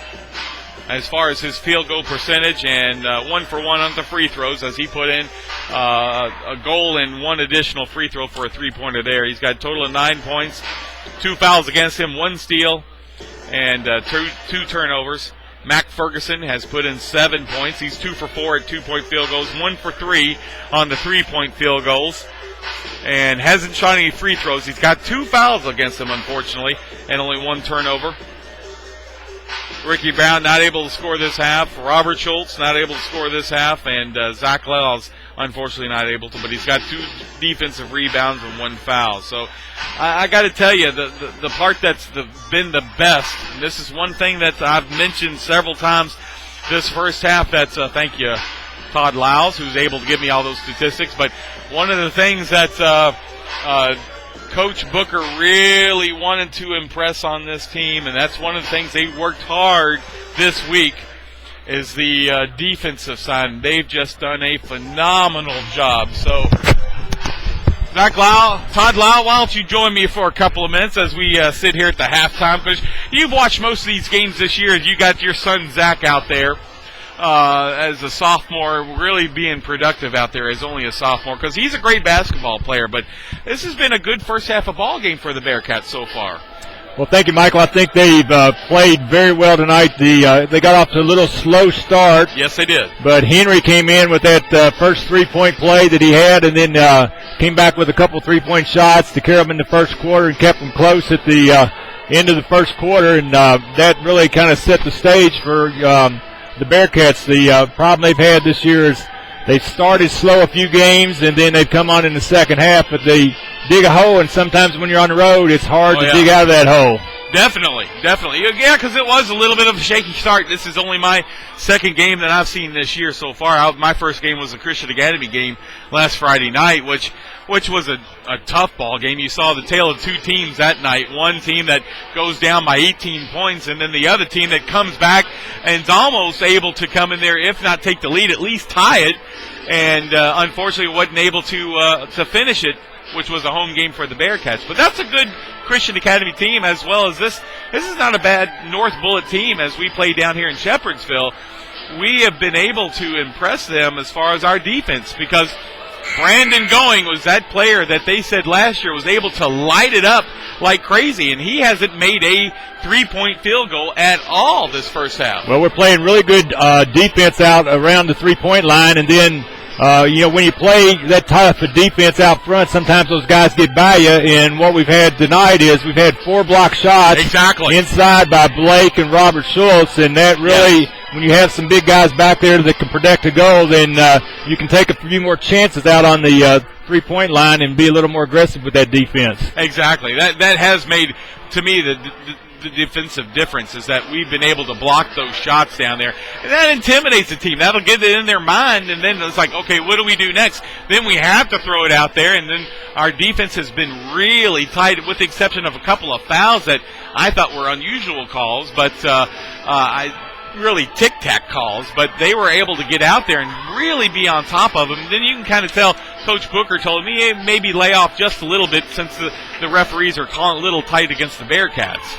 As far as his field goal percentage, and 1 for 1 on the free throws, as he put in a goal and 1 additional free throw for a 3-pointer there. He's got a total of 9 points, 2 fouls against him, 1 steal, and 2 turnovers. Mac Ferguson has put in 7 points. He's 2 for 4 at 2-point field goals, 1 for 3 on the 3-point field goals, and hasn't shot any free throws. He's got 2 fouls against him, unfortunately, and only 1 turnover. Ricky Brown not able to score this half. Robert Schultz not able to score this half. And Zach Lells unfortunately not able to. But he's got 2 defensive rebounds and 1 foul. So I got to tell you, the part that's been the best, and this is one thing that I've mentioned several times this first half, that's thank you, Todd Lyles, who's able to give me all those statistics. But one of the things that Coach Booker really wanted to impress on this team, and that's one of the things they worked hard this week, is the defensive side. And they've just done a phenomenal job. So, Zach Lyle, Todd Lyle, why don't you join me for a couple of minutes as we sit here at the halftime? Because you've watched most of these games this year as you got your son Zach out there. As a sophomore, really being productive out there as only a sophomore, because he's a great basketball player. But this has been a good first half of ball game for the Bearcats so far. Well, thank you, Michael. I think they've played very well tonight. They got off to a little slow start. Yes, they did. But Henry came in with that first 3-point play that he had, and then came back with a couple 3-point shots to carry them in the first quarter and kept them close at the end of the first quarter. And that really kind of set the stage for the Bearcats. The problem they've had this year is they've started slow a few games, and then they've come on in the second half, but they dig a hole, and sometimes when you're on the road, it's hard to dig out of that hole. Definitely. Yeah, because it was a little bit of a shaky start. This is only my second game that I've seen this year so far. My first game was a Christian Academy game last Friday night, which was a tough ball game. You saw the tale of 2 teams that night. One team that goes down by 18 points, and then the other team that comes back and is almost able to come in there, if not take the lead, at least tie it, and unfortunately wasn't able to finish it, which was a home game for the Bearcats. But that's a good Christian Academy team, as well as this. This is not a bad North Bullitt team as we play down here in Shepherdsville. We have been able to impress them as far as our defense, because Brandon Going was that player that they said last year was able to light it up like crazy, and he hasn't made a 3-point field goal at all this first half. Well, we're playing really good defense out around the 3-point line, and then when you play that tough a defense out front, sometimes those guys get by you, and what we've had tonight is we've had 4 block shots inside by Blake and Robert Schultz, and that really, when you have some big guys back there that can protect a goal, then you can take a few more chances out on the 3-point line and be a little more aggressive with that defense. Exactly. That has made, to me, the defensive difference is that we've been able to block those shots down there. And that intimidates the team. That'll get it in their mind, and then it's like, okay, what do we do next? Then we have to throw it out there, and then our defense has been really tight, with the exception of a couple of fouls that I thought were unusual calls. But really tic-tac calls, but they were able to get out there and really be on top of them. Then you can kind of tell Coach Booker told me, hey, maybe lay off just a little bit since the referees are calling a little tight against the Bearcats.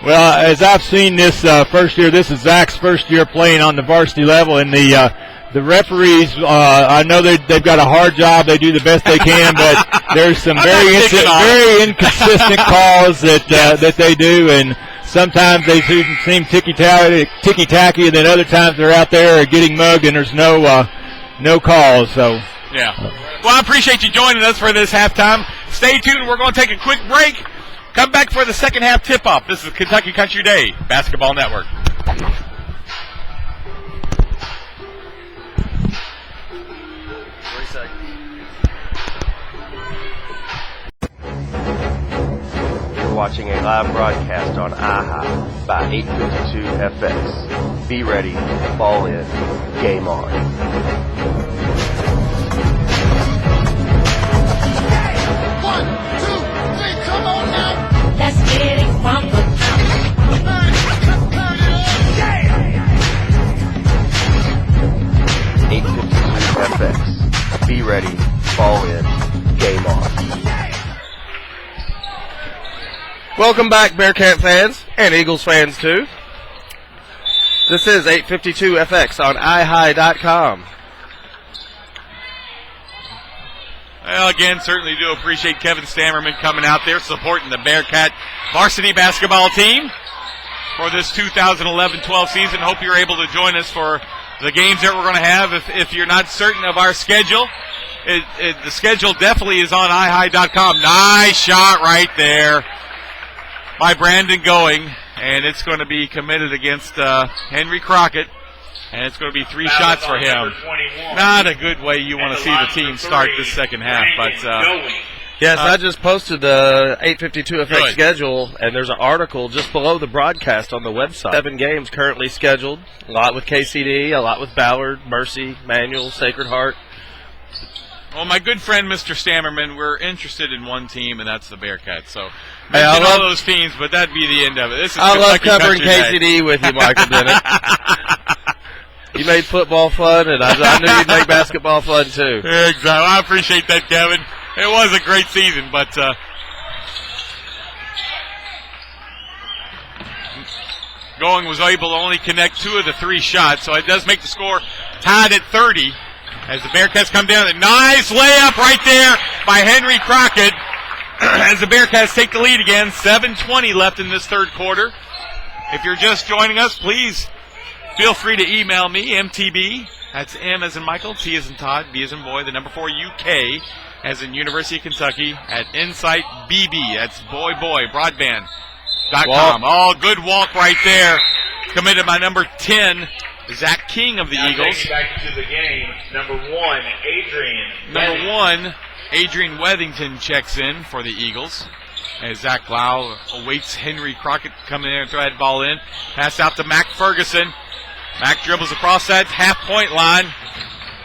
Well, as I've seen this first year, this is Zach's first year playing on the varsity level, and the referees, I know they've got a hard job. They do the best they can, but there's some very inconsistent calls that they do, and sometimes they seem ticky-tacky, and then other times they're out there getting mugged, and there's no calls. So yeah. Well, I appreciate you joining us for this halftime. Stay tuned. We're going to take a quick break. Come back for the second half tip-off. This is Kentucky Country Day Basketball Network. 3 seconds. You're watching a live broadcast on IHI by 852 FX. Be ready, fall in, game on. One, two, three, come on now. Let's get it from the Turn it up. 852 FX. Be ready, fall in, game on. Welcome back, Bearcat fans and Eagles fans too. This is 852 FX on ihigh.com. Well, again, certainly do appreciate Kevin Stammerman coming out there supporting the Bearcat varsity basketball team for this 2011-12 season. Hope you're able to join us for the games that we're going to have. If you're not certain of our schedule, the schedule definitely is on ihigh.com. Nice shot right there by Brandon Going, and it's going to be committed against Henry Crockett. And it's going to be 3 shots for him. Not a good way you want to see the team start this second half. But yes, I just posted the 852 FX schedule, and there's an article just below the broadcast on the website. 7 games currently scheduled. A lot with KCD, a lot with Ballard, Mercy, Manual, Sacred Heart. Well, my good friend, Mr. Stammerman, we're interested in one team, and that's the Bearcats. So, hey, I love those teams, but that'd be the end of it. This is I love Kentucky covering KCD with you, Michael Bennett. You made football fun, and I knew you'd make basketball fun, too. Exactly. I appreciate that, Kevin. It was a great season, but Going was able to only connect 2 of the 3 shots, so it does make the score tied at 30 as the Bearcats come down. A nice layup right there by Henry Crockett as the Bearcats take the lead again. 7:20 left in this third quarter. If you're just joining us, please feel free to email me, MTB, that's M as in Michael, T as in Todd, B as in boy, the number 4 UK, as in University of Kentucky, at InsightBB, that's broadband.com. Oh, good walk right there, committed by number 10, Zach King of the Eagles. Back to the game, number 1, Adrian. Number 1, Adrian Wethington checks in for the Eagles. As Zach Lau awaits Henry Crockett coming in and throw that ball in. Pass out to Mac Ferguson. Mac dribbles across that half-point line.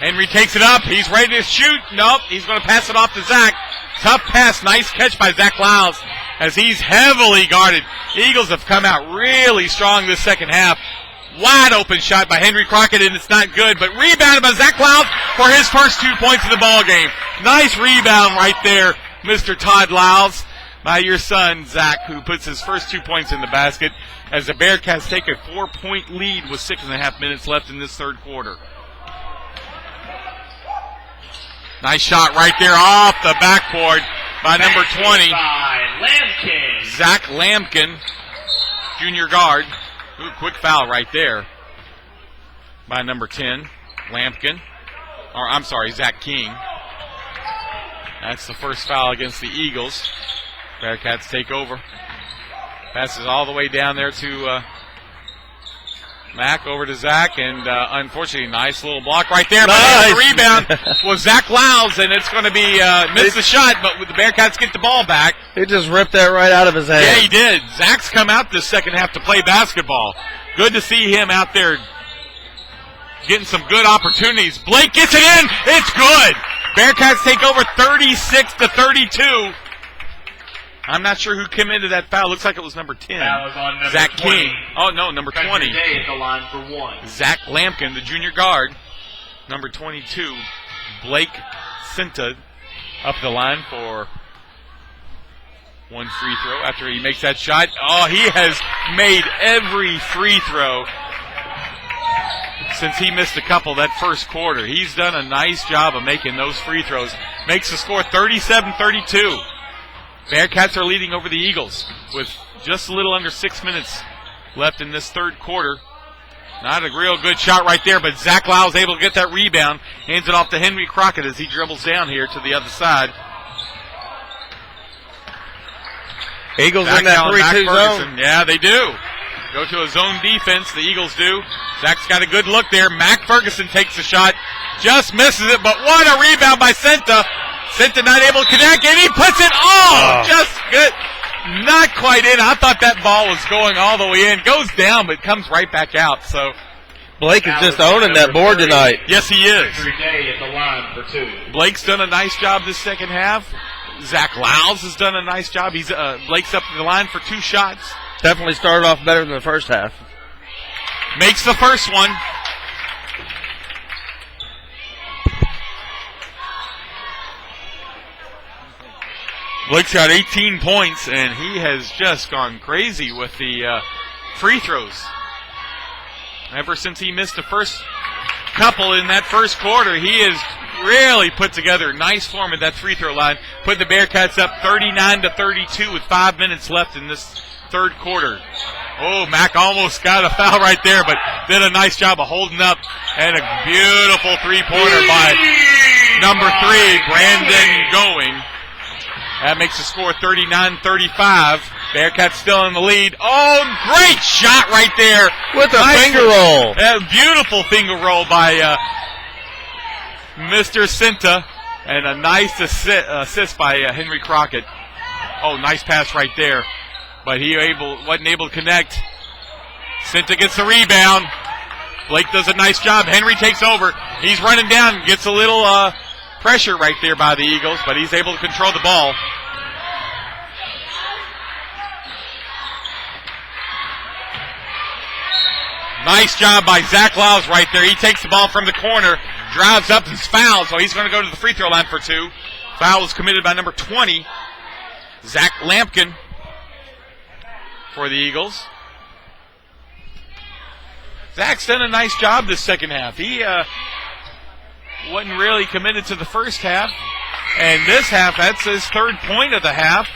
Henry takes it up. He's ready to shoot. Nope, he's going to pass it off to Zach. Tough pass. Nice catch by Zach Lyles as he's heavily guarded. Eagles have come out really strong this second half. Wide open shot by Henry Crockett, and it's not good, but rebounded by Zach Lyles for his first 2 points in the ball game. Nice rebound right there, Mr. Todd Lyles, by your son, Zach, who puts his first 2 points in the basket as the Bearcats take a 4-point lead with 6.5 minutes left in this third quarter. Nice shot right there off the backboard by number 20, Zach Lampkin, junior guard. Ooh, quick foul right there by number 10, Lampkin. Or, I'm sorry, Zach King. That's the first foul against the Eagles. Bearcats take over. Passes all the way down there to Mac, over to Zach, and unfortunately, nice little block right there. Nice. But the rebound was Zach Lyles, and it's going to be missed the shot, but the Bearcats get the ball back. He just ripped that right out of his hand. Yeah, he did. Zach's come out this second half to play basketball. Good to see him out there getting some good opportunities. Blake gets it in. It's good. Bearcats take over 36-32. I'm not sure who committed that foul. Looks like it was number 10. Foul is on number Zach 20. King. Oh, no, number 20. Country Day at the line for 1. Zach Lampkin, the junior guard. Number 22, Blake Cinta, up the line for one free throw after he makes that shot. Oh, he has made every free throw since he missed a couple that first quarter. He's done a nice job of making those free throws. Makes the score 37-32. Bearcats are leading over the Eagles with just a little under 6 minutes left in this third quarter. Not a real good shot right there, but Zach Lyle's able to get that rebound. Hands it off to Henry Crockett as he dribbles down here to the other side. Eagles in that 3-2 zone. Yeah, they do. Go to a zone defense, the Eagles do. Zach's got a good look there. Mac Ferguson takes the shot. Just misses it, but what a rebound by Cinta. Cinta not able to connect, and he puts it just good. Not quite in. I thought that ball was going all the way in. Goes down, but comes right back out. So Blake is just owning that board tonight. Yes, he is. Country Day at the line for 2. Blake's done a nice job this second half. Zach Lyles has done a nice job. He's Blake's up to the line for 2 shots. Definitely started off better than the first half. Makes the first one. Blake's got 18 points, and he has just gone crazy with the free throws. Ever since he missed the first couple in that first quarter, he has really put together a nice form at that free throw line, put the Bearcats up 39-32 with 5 minutes left in this third quarter. Oh, Mac almost got a foul right there, but did a nice job of holding up, and a beautiful three-pointer by number 3, Brandon Going. That makes the score 39-35. Bearcats still in the lead. Oh, great shot right there. With a finger roll. Beautiful finger roll by Mr. Cinta. And a nice assist by Henry Crockett. Oh, nice pass right there. But he wasn't able to connect. Cinta gets the rebound. Blake does a nice job. Henry takes over. He's running down. Gets a little pressure right there by the Eagles, but he's able to control the ball. Nice job by Zach Lyles right there. He takes the ball from the corner, drives up, and fouled, so he's going to go to the free throw line for 2. Foul is committed by number 20, Zach Lampkin, for the Eagles. Zach's done a nice job this second half. He wasn't really committed to the first half. And this half, that's his third point of the half.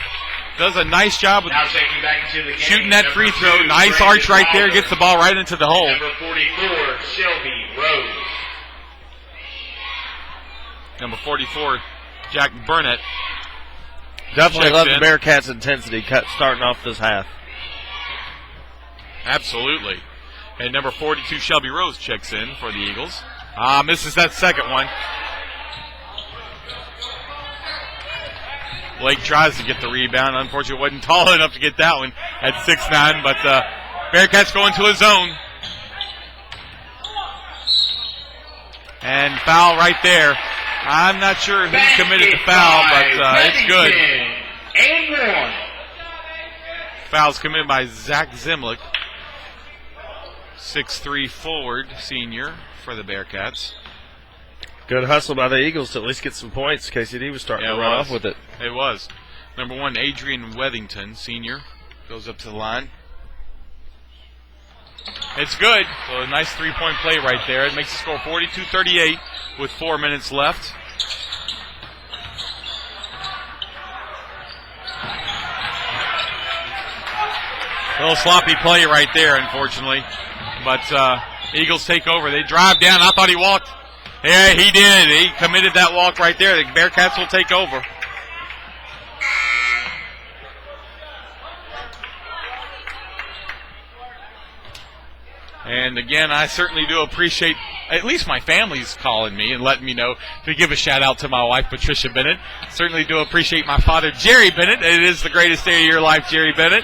Does a nice job with shooting that free throw. Nice arch right there. Gets the ball right into the hole. Number 44, Shelby Rose. Number 44, Jack Burnett. Definitely love the Bearcats' intensity starting off this half. Absolutely. And number 42, Shelby Rose, checks in for the Eagles. Misses that second one. Blake tries to get the rebound. Unfortunately, wasn't tall enough to get that one at 6'9", but Bearcats going to a zone. And foul right there. I'm not sure who committed the foul, but it's good. And 1. Foul's committed by Zach Zimlick. 6'3" forward, senior for the Bearcats. Good hustle by the Eagles to at least get some points. KCD was starting to run off with it. It was. Number 1, Adrian Wethington, senior, goes up to the line. It's good. So a nice three-point play right there. It makes the score 42-38 with 4 minutes left. A little sloppy play right there, unfortunately. But Eagles take over. They drive down. I thought he walked. Yeah, he did. He committed that walk right there. The Bearcats will take over. And again, I certainly do appreciate at least my family's calling me and letting me know to give a shout out to my wife, Patricia Bennett. Certainly do appreciate my father, Jerry Bennett. It is the greatest day of your life, Jerry Bennett,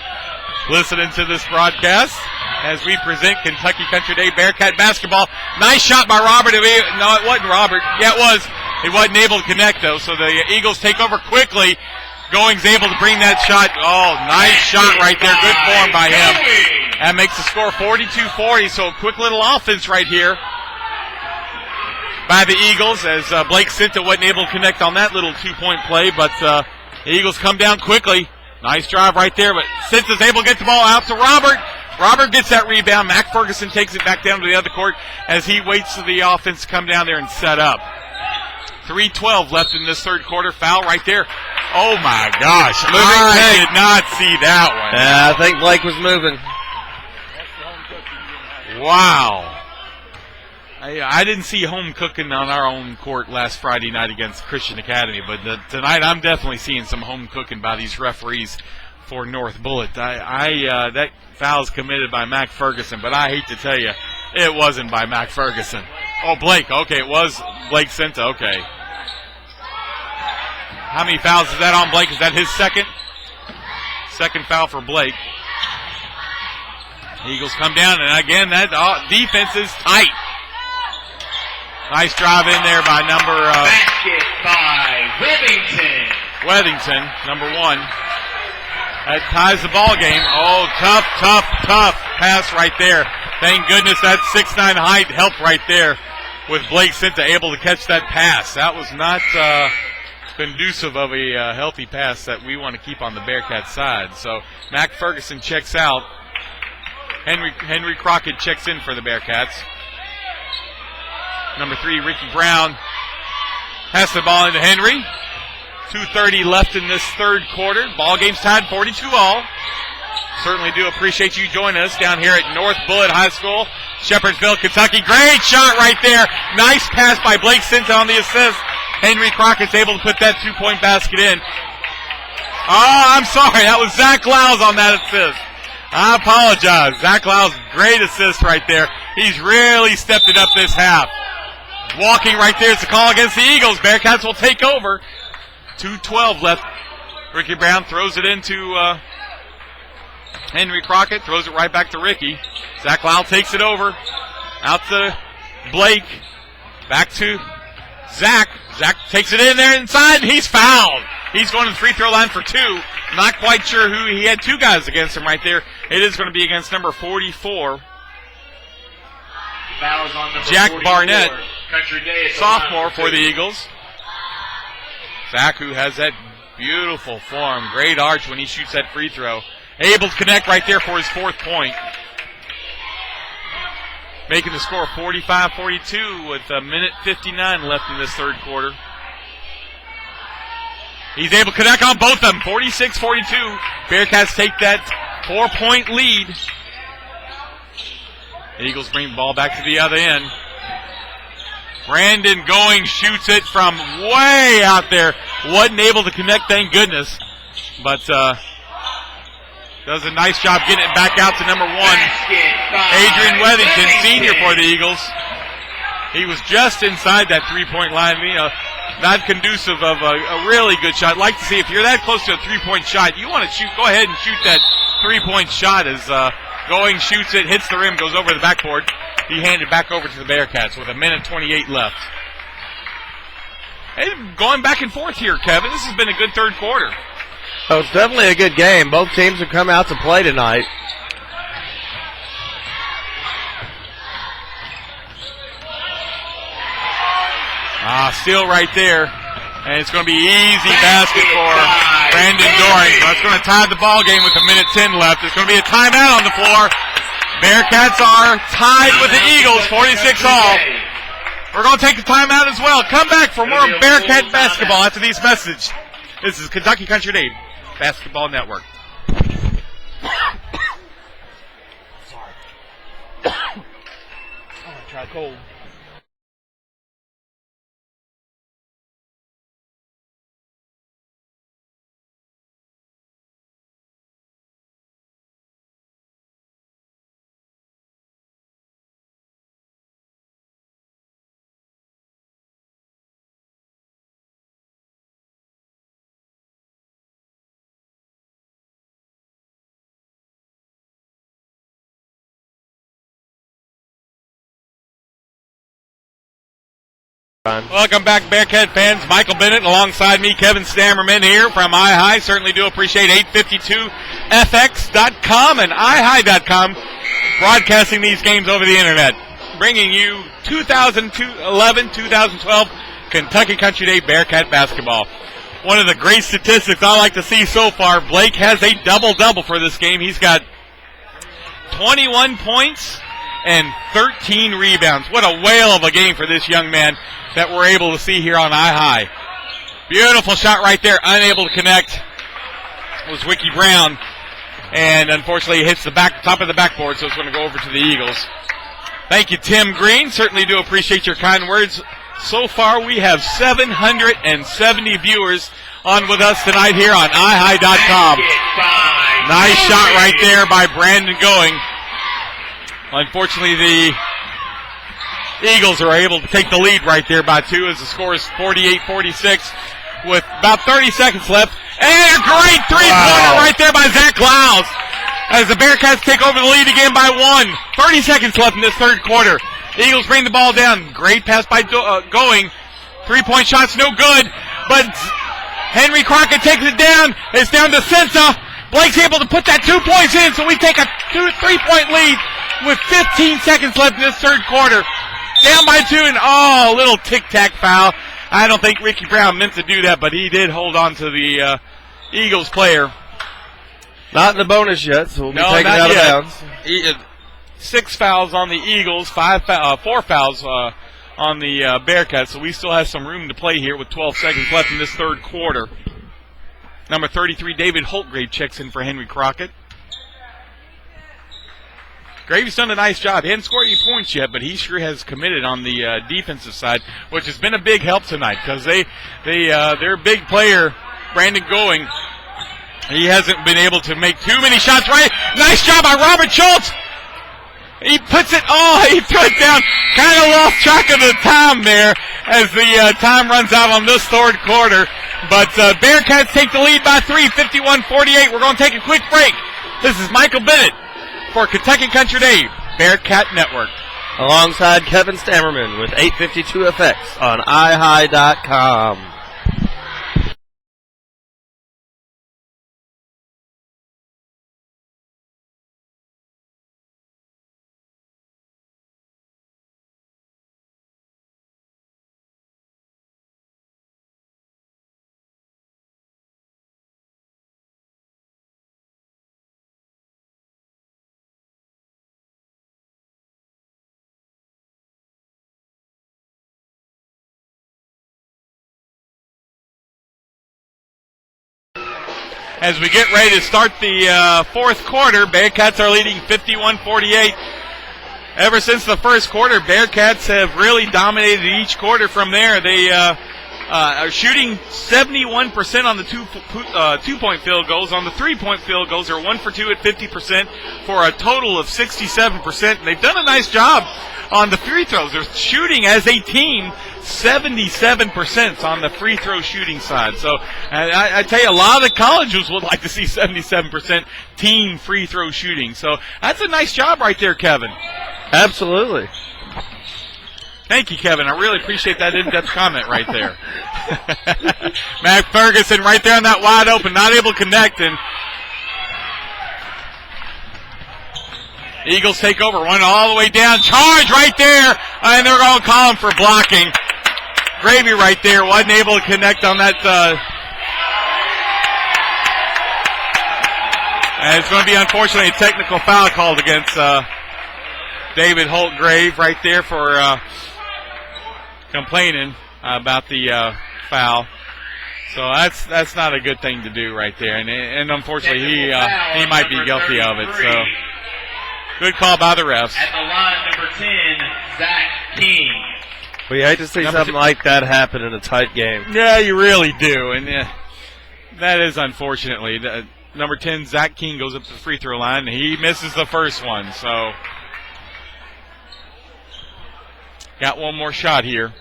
listening to this broadcast as we present Kentucky Country Day Bearcat basketball. Nice shot by Robert. No, it wasn't Robert. Yeah, it was. He wasn't able to connect, though, so the Eagles take over quickly. Going's able to bring that shot. Oh, nice shot right there. Good form by him. That makes the score 42-40, so a quick little offense right here by the Eagles as Blake Cinta wasn't able to connect on that little two-point play, but the Eagles come down quickly. Nice drive right there, but Cinta's able to get the ball out to Robert. Robert gets that rebound. Mac Ferguson takes it back down to the other court as he waits for the offense to come down there and set up. 3:12 left in this third quarter. Foul right there. Oh, my gosh. I did not see that one. Yeah, I think Blake was moving. Wow. I didn't see home cooking on our own court last Friday night against Christian Academy, but tonight I'm definitely seeing some home cooking by these referees for North Bullitt. That foul's committed by Mac Ferguson, but I hate to tell you, it wasn't by Mac Ferguson. Oh, Blake. Okay, it was Blake Cinta. Okay. How many fouls is that on Blake? Is that his second? Second foul for Blake. Eagles come down, and again, that defense is tight. Nice drive in there by number... Basket by Wethington, number 1. That ties the ball game. Oh, tough pass right there. Thank goodness that 6'9" height helped right there with Blake Cinta able to catch that pass. That was not conducive of a healthy pass that we want to keep on the Bearcats side. So Mac Ferguson checks out. Henry Crockett checks in for the Bearcats. Number 3, Ricky Brown has the ball into Henry. 2:30 left in this third quarter. Ball game's tied 42-all. Certainly do appreciate you joining us down here at North Bullitt High School, Shepherdsville, Kentucky. Great shot right there. Nice pass by Blake Cinta on the assist. Henry Crockett's able to put that two-point basket in. Oh, I'm sorry. That was Zach Lyles on that assist. I apologize. Zach Lyles, great assist right there. He's really stepped it up this half. Walking right there is the call against the Eagles. Bearcats will take over. 2:12 left. Ricky Brown throws it into Henry Crockett. Throws it right back to Ricky. Zach Lyle takes it over. Out to Blake. Back to Zach. Zach takes it in there inside. And he's fouled. He's going to the free throw line for 2. Not quite sure who. He had 2 guys against him right there. It is going to be against number 44. Fouls on number Jack 44. Barnett, Country Day sophomore for the Eagles. Zach, who has that beautiful form, great arch when he shoots that free throw. Able to connect right there for his 4th point. Making the score 45-42 with a minute 59 left in this third quarter. He's able to connect on both of them, 46-42. Bearcats take that 4-point lead. The Eagles bring the ball back to the other end. Brandon Going shoots it from way out there. Wasn't able to connect, thank goodness. But does a nice job getting it back out to number 1. Adrian Wethington, senior for the Eagles. He was just inside that 3-point line. You know, not conducive of a really good shot. I'd like to see if you're that close to a 3-point shot, you want to shoot, go ahead and shoot that 3-point shot as Going shoots it, hits the rim, goes over the backboard. He handed back over to the Bearcats with a minute 28 left. Hey, going back and forth here, Kevin. This has been a good third quarter. Oh, it's definitely a good game. Both teams have come out to play tonight. Steal right there. And it's going to be easy basket for Brandon Doring. That's going to tie the ball game with a minute 10 left. There's going to be a timeout on the floor. Bearcats are tied with the Eagles, 46-all. We're going to take a timeout as well. Come back for more Bearcat basketball after these messages. This is Kentucky Country Day Basketball Network. Sorry. I'm going to try cold. Welcome back, Bearcat fans. Michael Bennett alongside me, Kevin Stammerman here from iHigh. Certainly do appreciate 852fx.com and iHigh.com broadcasting these games over the internet. Bringing you 2011-2012 Kentucky Country Day Bearcat basketball. One of the great statistics I like to see so far, Blake has a double-double for this game. He's got 21 points and 13 rebounds. What a whale of a game for this young man that we're able to see here on iHigh. Beautiful shot right there, unable to connect was Ricky Brown, and unfortunately hits the top of the backboard, so it's going to go over to the Eagles. Thank you, Tim Green. Certainly do appreciate your kind words. So far, we have 770 viewers on with us tonight here on iHigh.com. Nice shot right there by Brandon Going. Unfortunately, the Eagles are able to take the lead right there by 2 as the score is 48-46 with about 30 seconds left. And a great three-pointer right there by Zach Klaus as the Bearcats take over the lead again by 1. 30 seconds left in this third quarter. Eagles bring the ball down. Great pass by Going. Three-point shot's no good, but Henry Crockett takes it down. It's down to Sensa. Blake's able to put that 2 points in, so we take a 3-point lead with 15 seconds left in this third quarter. Down by 2, and a little tic-tac foul. I don't think Ricky Brown meant to do that, but he did hold on to the Eagles player. Not in the bonus yet, so we'll be taking it out of bounds. 6 fouls on the Eagles, 4 fouls on the Bearcats, so we still have some room to play here with 12 seconds left in this third quarter. Number 33, David Holtgrave, checks in for Henry Crockett. Gravy's done a nice job. He hasn't scored any points yet, but he sure has committed on the defensive side, which has been a big help tonight because their big player, Brandon Going, he hasn't been able to make too many shots. Right, nice job by Robert Schultz. He puts it. He threw it down. Kind of lost track of the time there as the time runs out on this third quarter. But Bearcats take the lead by 3, 51-48. We're going to take a quick break. This is Michael Bennett for Kentucky Country Day Bearcat Network. Alongside Kevin Stammerman with 852FX on iHigh.com. As we get ready to start the fourth quarter, Bearcats are leading 51-48. Ever since the first quarter, Bearcats have really dominated each quarter from there. They are shooting 71% on the two-point field goals. On the three-point field goals, they're 1 for 2 at 50% for a total of 67%. And they've done a nice job on the free throws. They're shooting as a team 77% on the free throw shooting side. So I tell you, a lot of the colleges would like to see 77% team free throw shooting. So that's a nice job right there, Kevin. Absolutely. Thank you, Kevin. I really appreciate that in-depth comment right there. Matt Ferguson right there on that wide open, not able to connect, and Eagles take over, run all the way down, charge right there, and they're going to call him for blocking. Gravy right there, wasn't able to connect on that. And it's going to be, unfortunately, a technical foul called against David Holtgrave right there for complaining about the foul. So that's not a good thing to do right there. And unfortunately, he might be guilty of it. So good call by the refs. At the line, number 10, Zach King. We hate to see something like that happen in a tight game. Yeah, you really do. And that is unfortunately. Number 10, Zach King, goes up to the free throw line. And he misses the first one. So got one more shot here.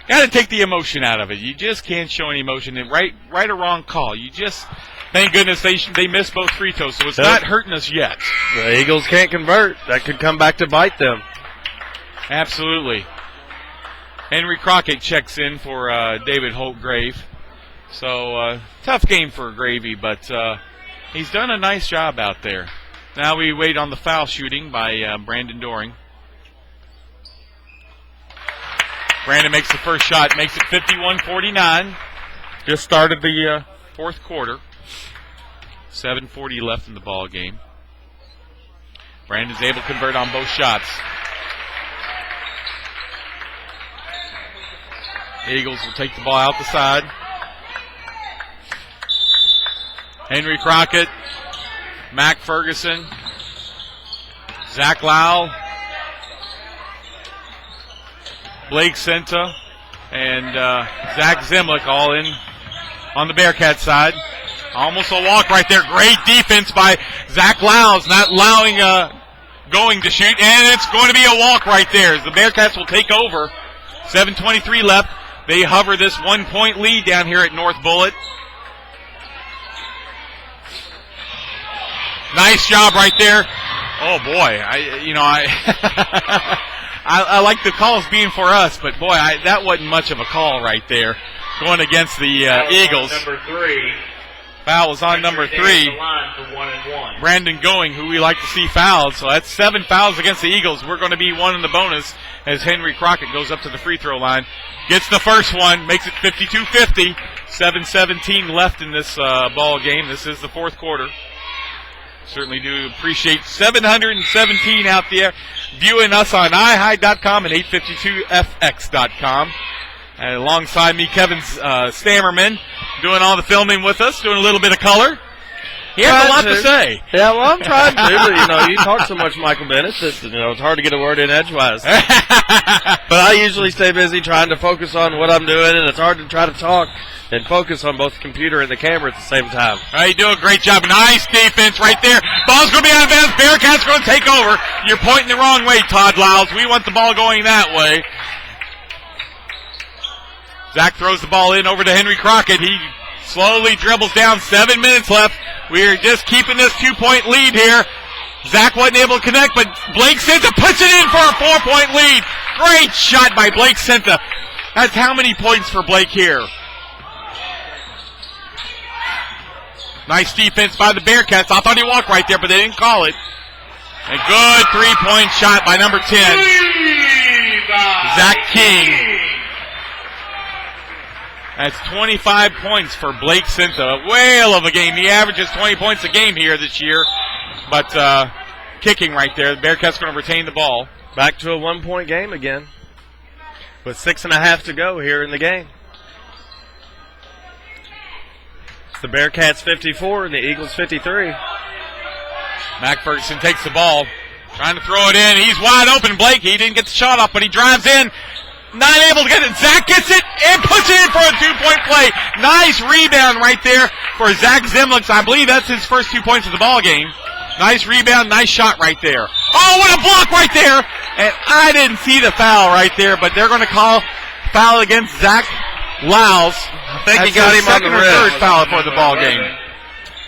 Got to take the emotion out of it. You just can't show any emotion. And right or wrong call. You just, thank goodness they missed both free throws, so it's not hurting us yet. The Eagles can't convert. That could come back to bite them. Absolutely. Henry Crockett checks in for David Holtgrave. So tough game for Gravy, but he's done a nice job out there. Now we wait on the foul shooting by Brandon Doring. Brandon makes the first shot, makes it 51-49. Just started the fourth quarter. 7:40 left in the ball game. Brandon's able to convert on both shots. Eagles will take the ball out the side. Henry Crockett, Mac Ferguson, Zach Lau, Blake Senta, and Zach Zemlich all in on the Bearcat side. Almost a walk right there. Great defense by Zach Lau's, not allowing going to shoot, and it's going to be a walk right there. The Bearcats will take over. 7:23 left. They hover this 1-point lead down here at North Bullitt. Nice job right there. Oh boy, I like the calls being for us, but boy, that wasn't much of a call right there, going against the Eagles. Number 3. Foul was on number 3. The line for 1-1. Brandon Going, who we like to see fouled. So that's 7 fouls against the Eagles. We're going to be 1 in the bonus as Henry Crockett goes up to the free throw line. Gets the first one, makes it 52-50. 7:17 left in this ball game. This is the fourth quarter. Certainly do appreciate 717 out there viewing us on ihigh.com and 852fx.com. And alongside me, Kevin Stammerman, doing all the filming with us, doing a little bit of color. He has a lot to say. Yeah, well, I'm trying to. But, you talk so much, Michael Bennett, that, it's hard to get a word in edgewise. But I usually stay busy trying to focus on what I'm doing, and it's hard to try to talk and focus on both the computer and the camera at the same time. All right, you do a great job. Nice defense right there. Ball's going to be out of bounds. Bearcats going to take over. You're pointing the wrong way, Todd Lyles. We want the ball going that way. Zach throws the ball in over to Henry Crockett. He slowly dribbles down. 7 minutes left. We're just keeping this 2-point lead here. Zach wasn't able to connect, but Blake Senta puts it in for a 4-point lead. Great shot by Blake Senta. That's how many points for Blake here? Nice defense by the Bearcats. I thought he walked right there, but they didn't call it. A good 3-point shot by number 10, Zach King. That's 25 points for Blake Senta. A whale of a game. He averages 20 points a game here this year. But kicking right there. The Bearcats going to retain the ball. Back to a 1-point game again, with 6.5 to go here in the game. It's the Bearcats 54 and the Eagles 53. Mac Ferguson takes the ball, trying to throw it in. He's wide open, Blake. He didn't get the shot off, but he drives in. Not able to get it. Zach gets it and puts it in for a 2-point play. Nice rebound right there for Zach Zemlich. I believe that's his first 2 points of the ball game. Nice rebound, nice shot right there. Oh, what a block right there. And I didn't see the foul right there, but they're going to call foul against Zach Lyles. I think he got him on the wrist. Third foul for the ball game.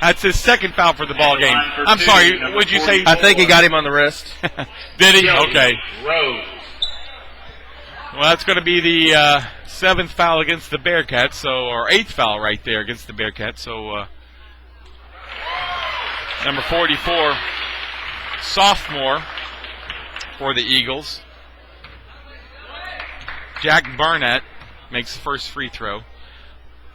That's his second foul for the ball game. I'm sorry, would you say? I think he got him on the wrist. Did he? Okay. Rose. Well, that's going to be the 7th foul against the Bearcats, or 8th foul right there against the Bearcats. So number 44, sophomore for the Eagles, Jack Barnett makes the first free throw.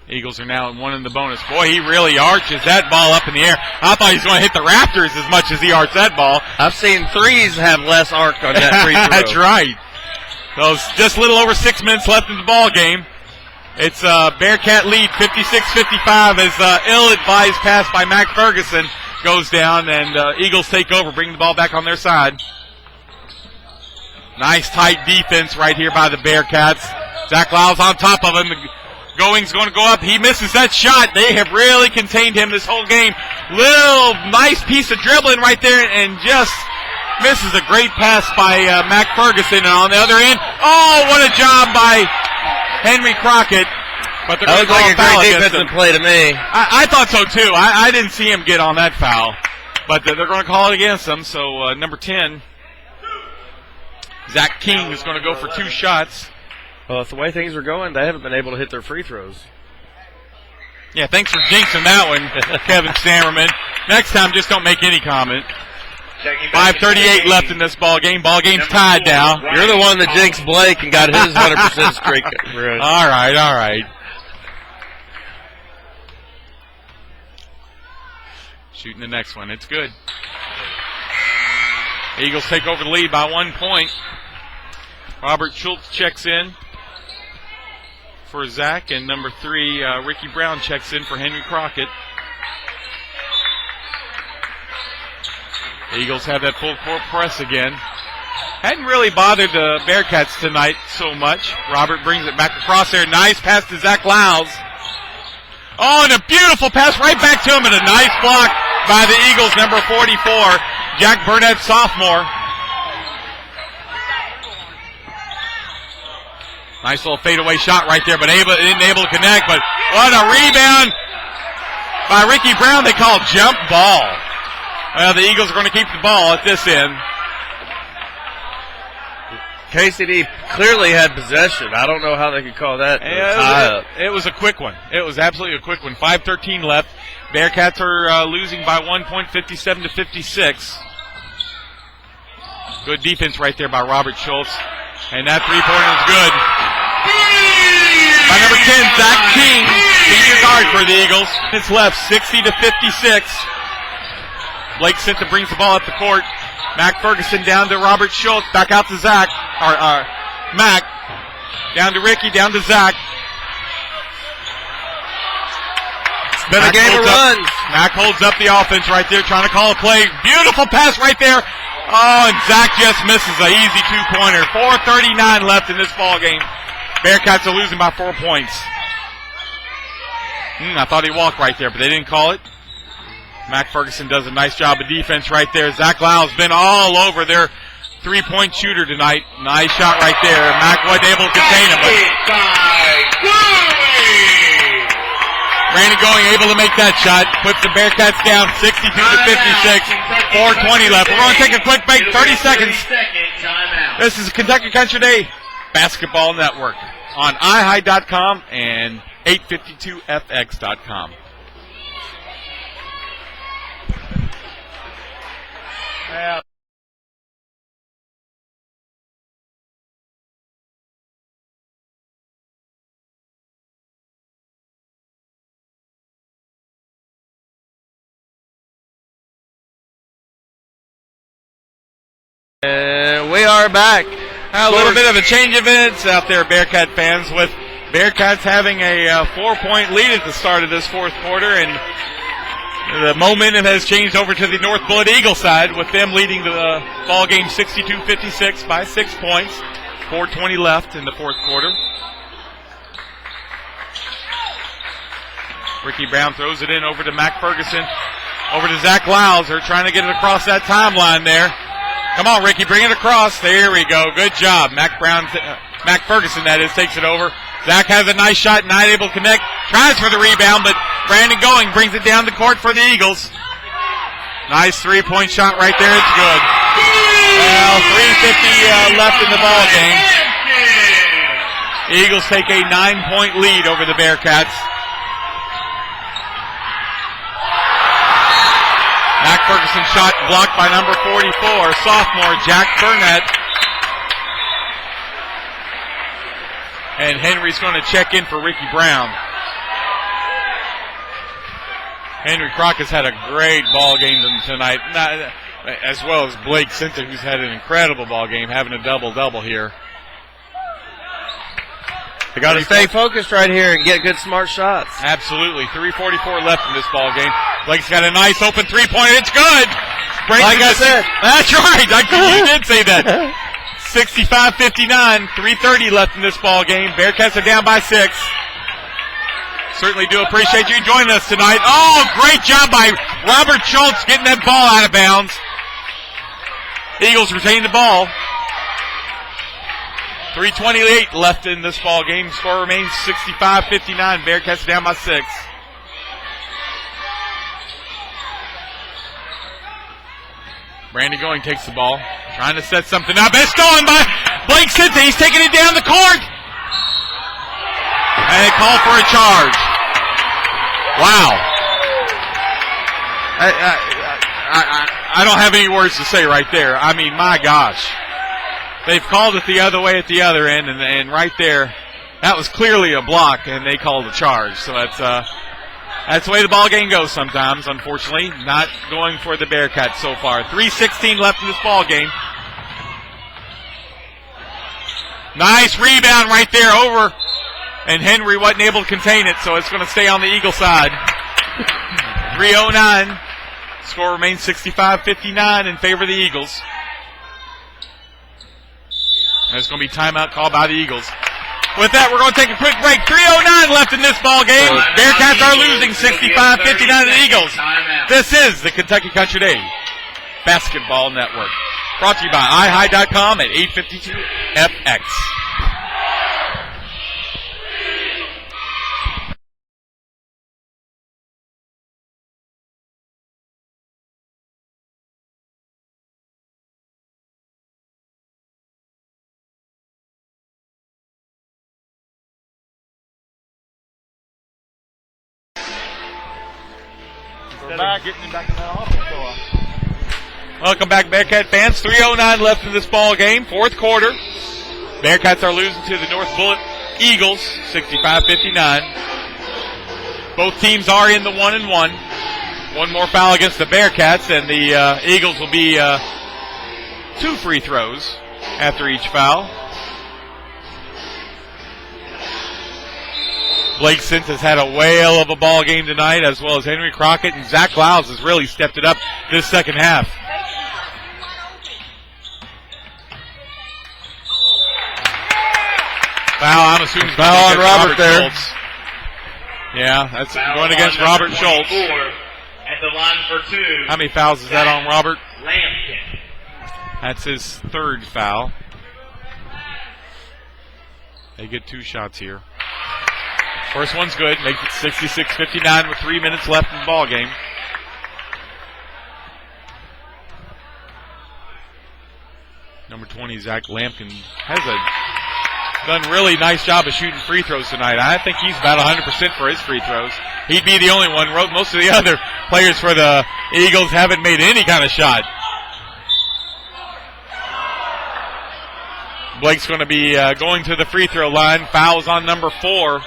Eagles are now 1 in the bonus. Boy, he really arches that ball up in the air. I thought he was going to hit the rafters as much as he arched that ball. I've seen threes have less arc on that free throw. That's right. So it's just a little over 6 minutes left in the ball game. It's Bearcat lead 56-55 as ill-advised pass by Mac Ferguson goes down, and Eagles take over, bring the ball back on their side. Nice tight defense right here by the Bearcats. Zach Lyles on top of him. Going's going to go up. He misses that shot. They have really contained him this whole game. Little nice piece of dribbling right there, and just misses a great pass by Mac Ferguson. And on the other end, oh, what a job by Henry Crockett. But they're that going to looked like a great defensive play to me. I thought so too. I didn't see him get on that foul, but they're going to call it against him. So number 10, Zach King, is going to go for 2 shots. Well, with the way things are going, they haven't been able to hit their free throws. Yeah, thanks for jinxing that one, Kevin Stammerman. Next time, just don't make any comment. 5:38 left in this ball game. Ball game's tied now. You're the one that jinxed Blake and got his 100% streak. All right. Shooting the next one. It's good. Eagles take over the lead by 1 point. Robert Schultz checks in for Zach, and number 3, Ricky Brown checks in for Henry Crockett. The Eagles have that full court press again. Hadn't really bothered the Bearcats tonight so much. Robert brings it back across there. Nice pass to Zach Lyles. Oh, and a beautiful pass right back to him, and a nice block by the Eagles, number 44, Jack Burnett, sophomore. Nice little fadeaway shot right there, but didn't able to connect. But what a rebound by Ricky Brown. They call jump ball. Well, the Eagles are going to keep the ball at this end. KCD clearly had possession. I don't know how they could call that. It was a quick one. It was absolutely a quick one. 5:13 left. Bearcats are losing by 1 point, 57-56. Good defense right there by Robert Schultz. And that three-pointer is good. By number 10, Zach King, senior guard for the Eagles. It's left, 60-56. Blake Sinta brings the ball up the court. Mac Ferguson down to Robert Schultz. Back out to Zach. Mac. Down to Ricky. Down to Zach. It's been a game of runs. Mac holds up the offense right there, trying to call a play. Beautiful pass right there. Oh, and Zach just misses an easy two-pointer. 4:39 left in this ball game. Bearcats are losing by 4 points. I thought he walked right there, but they didn't call it. Mac Ferguson does a nice job of defense right there. Zach Lyle's been all over their three-point shooter tonight. Nice shot right there. Mac wasn't able to contain him. Brandon Going able to make that shot. Puts the Bearcats down 62-56. 4:20 left. We're going to take a quick break. 30 seconds. This is Kentucky Country Day Basketball Network on iHigh.com and 852fx.com. And we are back. A little bit of a change of events out there, Bearcat fans, with Bearcats having a 4-point lead at the start of this fourth quarter, and the momentum has changed over to the North Bullitt Eagle side, with them leading the ball game 62-56 by 6 points. 4:20 left in the fourth quarter. Ricky Brown throws it in over to Mac Ferguson, over to Zach Lyles. They're trying to get it across that timeline there. Come on, Ricky, bring it across. There we go. Good job. Mac Ferguson, that is, takes it over. Zach has a nice shot, not able to connect. Tries for the rebound, but Brandon Going brings it down the court for the Eagles. Nice three-point shot right there. It's good. Well, 3:50 left in the ball game. The Eagles take a 9-point lead over the Bearcats. Mac Ferguson shot blocked by number 44, sophomore Jack Burnett. And Henry's going to check in for Ricky Brown. Henry Crockett's had a great ball game tonight, as well as Blake Sinta, who's had an incredible ball game, having a double-double here. They got to stay focused right here and get good, smart shots. Absolutely. 3:44 left in this ball game. Blake's got a nice open three-pointer. It's good. Like I said. That's right. You did say that. 65-59. 3:30 left in this ball game. Bearcats are down by 6. Certainly do appreciate you joining us tonight. Oh, great job by Robert Schultz getting that ball out of bounds. Eagles retain the ball. 3:28 left in this ball game. Score remains 65-59. Bearcats down by 6. Brandon Going takes the ball, trying to set something up. It's stolen by Blake Sinta. He's taking it down the court. And they call for a charge. Wow. I don't have any words to say right there. I mean, my gosh. They've called it the other way at the other end, and right there, that was clearly a block, and they called a charge. So that's the way the ball game goes sometimes, unfortunately. Not going for the Bearcats so far. 3:16 left in this ball game. Nice rebound right there over, and Henry wasn't able to contain it, so it's going to stay on the Eagle side. 3:09. Score remains 65-59 in favor of the Eagles. There's going to be timeout called by the Eagles. With that, we're going to take a quick break. 3:09 left in this ball game. Bearcats are losing 65-59 to the Eagles. This is the Kentucky Country Day Basketball Network. Brought to you by iHigh.com at 852 FX. Welcome back, Bearcat fans. 3:09 left in this ball game, fourth quarter. Bearcats are losing to the North Bullitt Eagles, 65-59. Both teams are in the 1-1. One more foul against the Bearcats, and the Eagles will be 2 free throws after each foul. Blake Sins has had a whale of a ball game tonight, as well as Henry Crockett, and Zach Lyles has really stepped it up this second half. Foul, I'm assuming foul on Robert there. Schultz. Yeah, that's foul going against Robert Schultz. At the line for 2. How many fouls is that on Robert? Lampkin. That's his third foul. They get 2 shots here. First one's good. Makes it 66-59 with 3 minutes left in the ball game. Number 20, Zach Lampkin, has done really nice job of shooting free throws tonight. I think he's about 100% for his free throws. He'd be the only one. Most of the other players for the Eagles haven't made any kind of shot. Blake's going to be going to the free throw line. Fouls on number 4.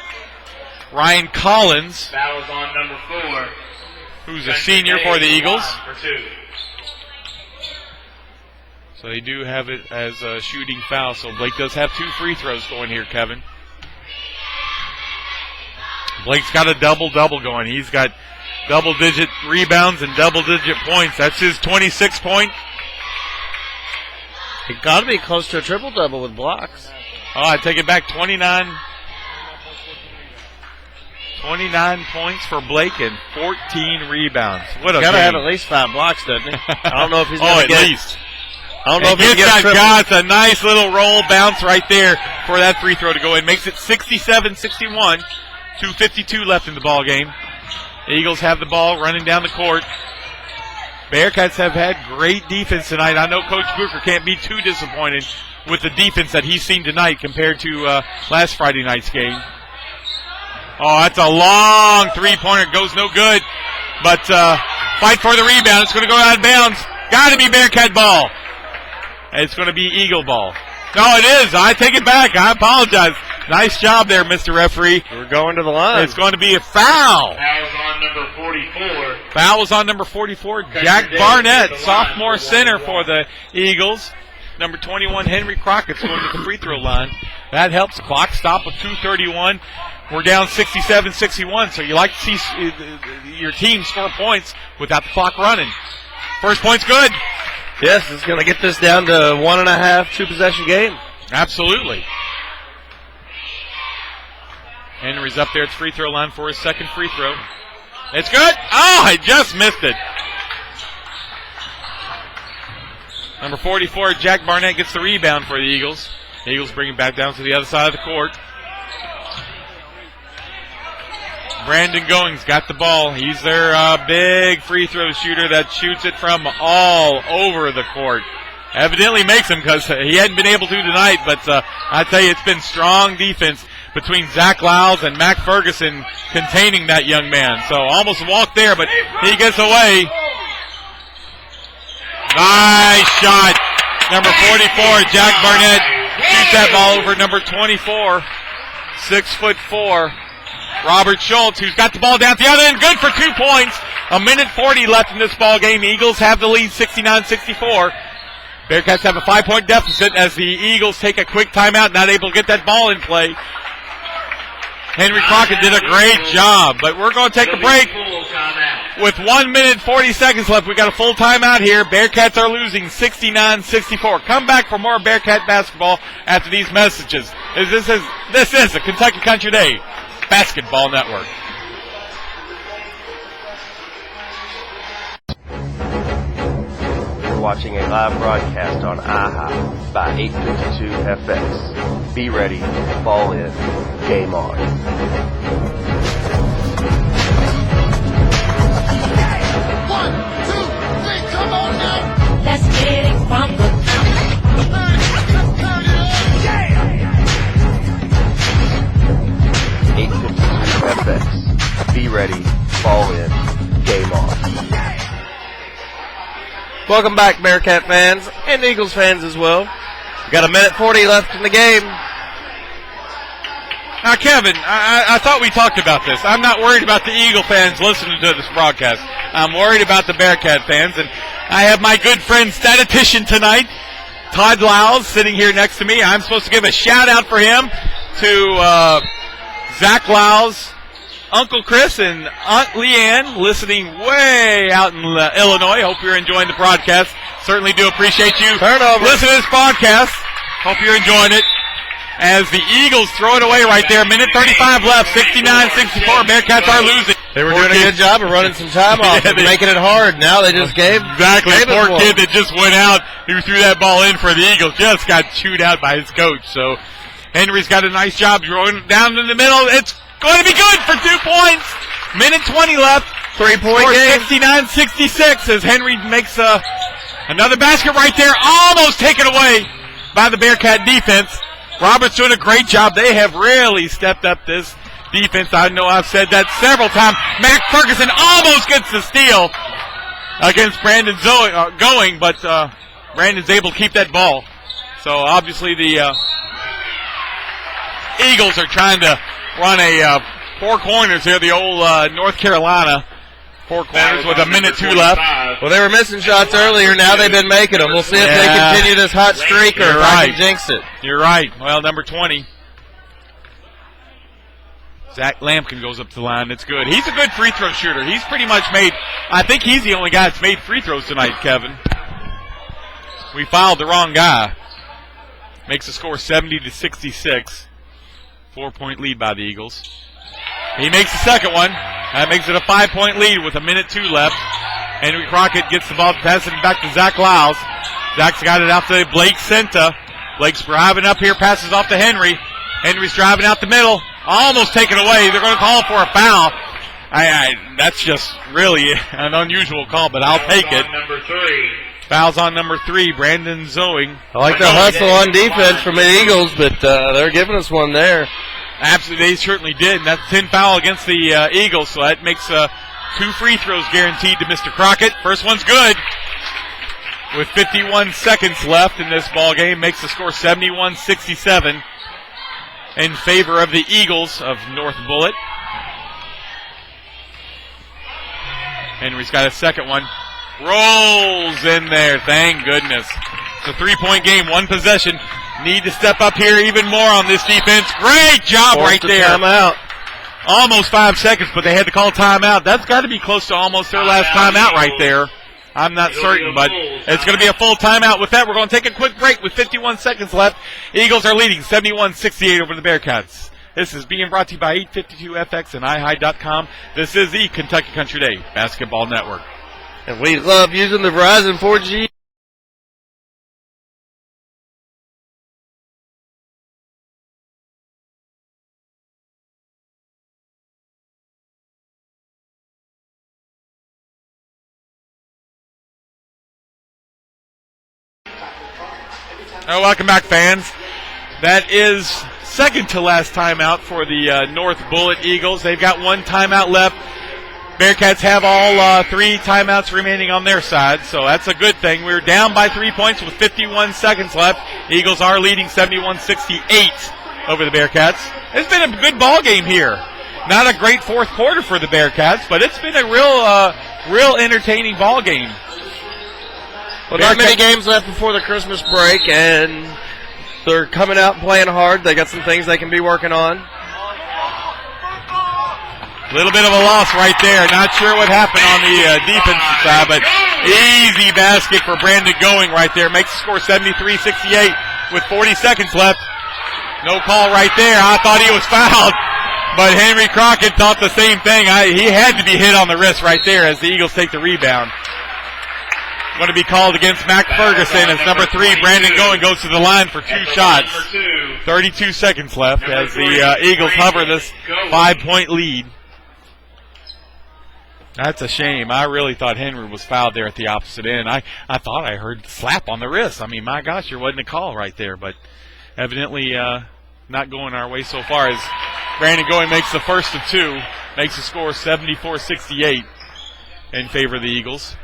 Ryan Collins. Fouls on number 4. Who's a senior for the Eagles. For 2. So they do have it as a shooting foul. So Blake does have 2 free throws going here, Kevin. Blake's got a double-double going. He's got double-digit rebounds and double-digit points. That's his 26 point. It got to be close to a triple-double with blocks. Oh, I take it back. 29 points for Blake and 14 rebounds. What a Got to game. have at least 5 blocks, doesn't he? I don't know if he's going to at get least. I don't know if he gets got a nice little roll bounce right there for that free throw to go in. Makes it 67-61. 2:52 left in the ball game. The Eagles have the ball running down the court. Bearcats have had great defense tonight. I know Coach Booker can't be too disappointed with the defense that he's seen tonight compared to last Friday night's game. Oh, that's a long three-pointer. Goes no good. But fight for the rebound. It's going to go out of bounds. Got to be Bearcat ball. It's going to be Eagle ball. No, it is. I take it back. I apologize. Nice job there, Mr. Referee. We're going to the line. It's going to be a foul. Fouls on number 44. Foul on number 44, Jack Barnett, sophomore center for the Eagles. Number 21, Henry Crockett's going to the free throw line. That helps. Clock stop with 2:31. We're down 67-61, so you like to see your team score points without the clock running. First point's good. Yes, it's going to get this down to 1.5 2-possession game. Absolutely. Henry's up there at the free throw line for his second free throw. It's good. Oh, I just missed it. Number 44, Jack Barnett gets the rebound for the Eagles. The Eagles bring it back down to the other side of the court. Brandon Goings got the ball. He's their big free throw shooter that shoots it from all over the court. Evidently makes them because he hadn't been able to tonight, but I tell you, it's been strong defense between Zach Lyles and Mac Ferguson containing that young man. So almost a walk there, but he gets away. Nice shot. Number 44, Jack Barnett, shoots that ball over number 24, 6'4", Robert Schultz, who's got the ball down at the other end. Good for 2 points. A minute 40 left in this ball game. Eagles have the lead, 69-64. Bearcats have a 5-point deficit as the Eagles take a quick timeout, not able to get that ball in play. Henry Crockett did a great job, but we're going to take a break. With 1 minute 40 seconds left, we got a full timeout here. Bearcats are losing 69-64. Come back for more Bearcat basketball after these messages. This is the Kentucky Country Day Basketball Network. You're watching a live broadcast on IHA by 852 FX. Be ready, fall in, game on. One, two, three, come on now. Let's get it from the Yeah. 852 FX. Be ready, fall in, game on. Welcome back, Bearcat fans and Eagles fans as well. We got a minute 40 left in the game. Now, Kevin, I thought we talked about this. I'm not worried about the Eagle fans listening to this broadcast. I'm worried about the Bearcat fans, and I have my good friend statistician tonight, Todd Lyles, sitting here next to me. I'm supposed to give a shout-out for him to Zach Lyles, Uncle Chris, and Aunt Leanne, listening way out in Illinois. Hope you're enjoying the broadcast. Certainly do appreciate you listening to this broadcast. Hope you're enjoying it. As the Eagles throw it away right there. Minute 35 left, 69-64. Bearcats are losing. They were doing a good job of running some time off and making it hard. Now they just gave. Exactly. Poor kid that just went out, who threw that ball in for the Eagles, just got chewed out by his coach. So Henry's got a nice job throwing it down in the middle. It's going to be good for 2 points. Minute 20 left. 3-point game. 69-66 as Henry makes another basket right there. Almost taken away by the Bearcat defense. Robert's doing a great job. They have really stepped up this defense. I know I've said that several times. Mac Ferguson almost gets the steal against Brandon going, but Brandon's able to keep that ball. So obviously the Eagles are trying to run a four corners here, the old North Carolina four corners with a minute 2 left. Well, they were missing shots earlier. Now they've been making them. We'll see if they continue this hot streak or if I can jinx it. You're right. Well, number 20. Zach Lampkin goes up to the line. It's good. He's a good free throw shooter. He's pretty much made, I think he's the only guy that's made free throws tonight, Kevin. We fouled the wrong guy. Makes the score 70-66. 4-point lead by the Eagles. He makes the second one. That makes it a 5-point lead with a minute 2 left. Henry Crockett gets the ball, passes it back to Zach Lyles. Zach's got it out to Blake Senta. Blake's driving up here, passes off to Henry. Henry's driving out the middle. Almost taken away. They're going to call for a foul. That's just really an unusual call, but I'll take it. Number 3. Fouls on number 3, Brandon Zoing. I like the hustle on defense from the Eagles, but they're giving us one there. Absolutely, they certainly did. And that's 10 foul against the Eagles, so that makes 2 free throws guaranteed to Mr. Crockett. First one's good. With 51 seconds left in this ball game, makes the score 71-67 in favor of the Eagles of North Bullitt. Henry's got a second one. Rolls in there, thank goodness. It's a 3-point game, 1 possession. Need to step up here even more on this defense. Great job right there. Timeout. Almost 5 seconds, but they had to call timeout. That's got to be close to almost their last timeout right there. I'm not certain, but it's going to be a full timeout. With that, we're going to take a quick break with 51 seconds left. Eagles are leading 71-68 over the Bearcats. This is being brought to you by 852FX and iHigh.com. This is the Kentucky Country Day Basketball Network. And we love using the Verizon 4G. Welcome back, fans. That is second to last timeout for the North Bullitt Eagles. They've got one timeout left. Bearcats have all 3 timeouts remaining on their side, so that's a good thing. We're down by 3 points with 51 seconds left. Eagles are leading 71-68 over the Bearcats. It's been a good ball game here. Not a great fourth quarter for the Bearcats, but it's been a real entertaining ball game. Well, not many games left before the Christmas break, and they're coming out and playing hard. They got some things they can be working on. Little bit of a loss right there. Not sure what happened on the defensive side, but easy basket for Brandon Going right there. Makes the score 73-68 with 40 seconds left. No call right there. I thought he was fouled, but Henry Crockett thought the same thing. He had to be hit on the wrist right there as the Eagles take the rebound. Going to be called against Mac Ferguson as number 3, Brandon Going, goes to the line for 2 shots. 32 seconds left as the Eagles hover this 5-point lead. That's a shame. I really thought Henry was fouled there at the opposite end. I thought I heard slap on the wrist. I mean, my gosh, there wasn't a call right there, but evidently not going our way so far as Brandon Going makes the first of 2, makes the score 74-68 in favor of the Eagles.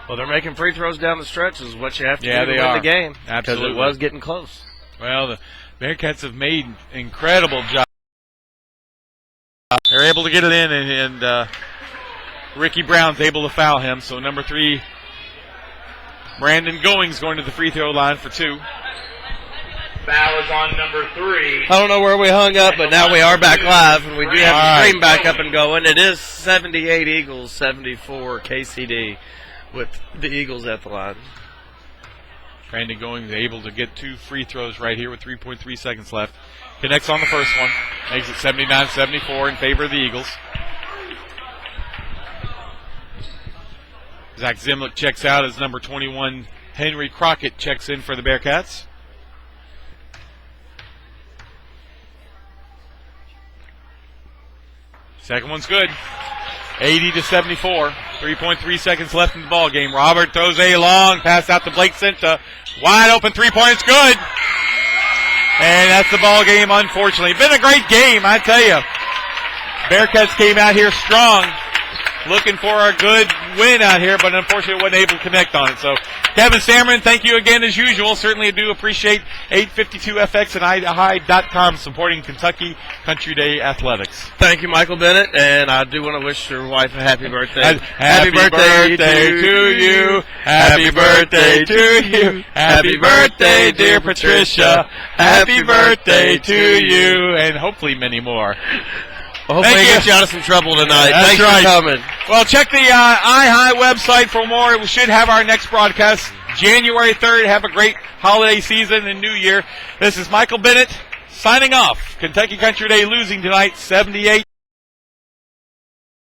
Well, they're making free throws down the stretch is what you have to do to win the game. Absolutely. Because it was getting close. Well, the Bearcats have made incredible job. They're able to get it in, and Ricky Brown's able to foul him. So number 3, Brandon Going's going to the free throw line for 2. Foul is on number 3. I don't know where we hung up, but now we are back live, and we do have the stream back up and going. It is 78 Eagles, 74 KCD with the Eagles at the line. Brandon Going is able to get 2 free throws right here with 3.3 seconds left. Connects on the first one. Makes it 79-74 in favor of the Eagles. Zach Zimlick checks out as number 21, Henry Crockett, checks in for the Bearcats. Second one's good. 80-74. 3.3 seconds left in the ball game. Robert throws a long pass out to Blake Cinta. Wide open 3-point's good. And that's the ball game, unfortunately. Been a great game, I tell you. Bearcats came out here strong, looking for a good win out here, but unfortunately wasn't able to connect on it. So, Kevin Stammerin, thank you again as usual. Certainly do appreciate 852FX and iHigh.com supporting Kentucky Country Day Athletics. Thank you, Michael Bennett, and I do want to wish your wife a happy birthday. Happy birthday to you. Happy birthday to you. Happy birthday, dear Patricia. Happy birthday to you, and hopefully many more. Well, hopefully it gets you out of some trouble tonight. That's Thanks right. for coming. Well, check the iHigh website for more. We should have our next broadcast January 3rd. Have a great holiday season and New Year. This is Michael Bennett signing off. Kentucky Country Day losing tonight 78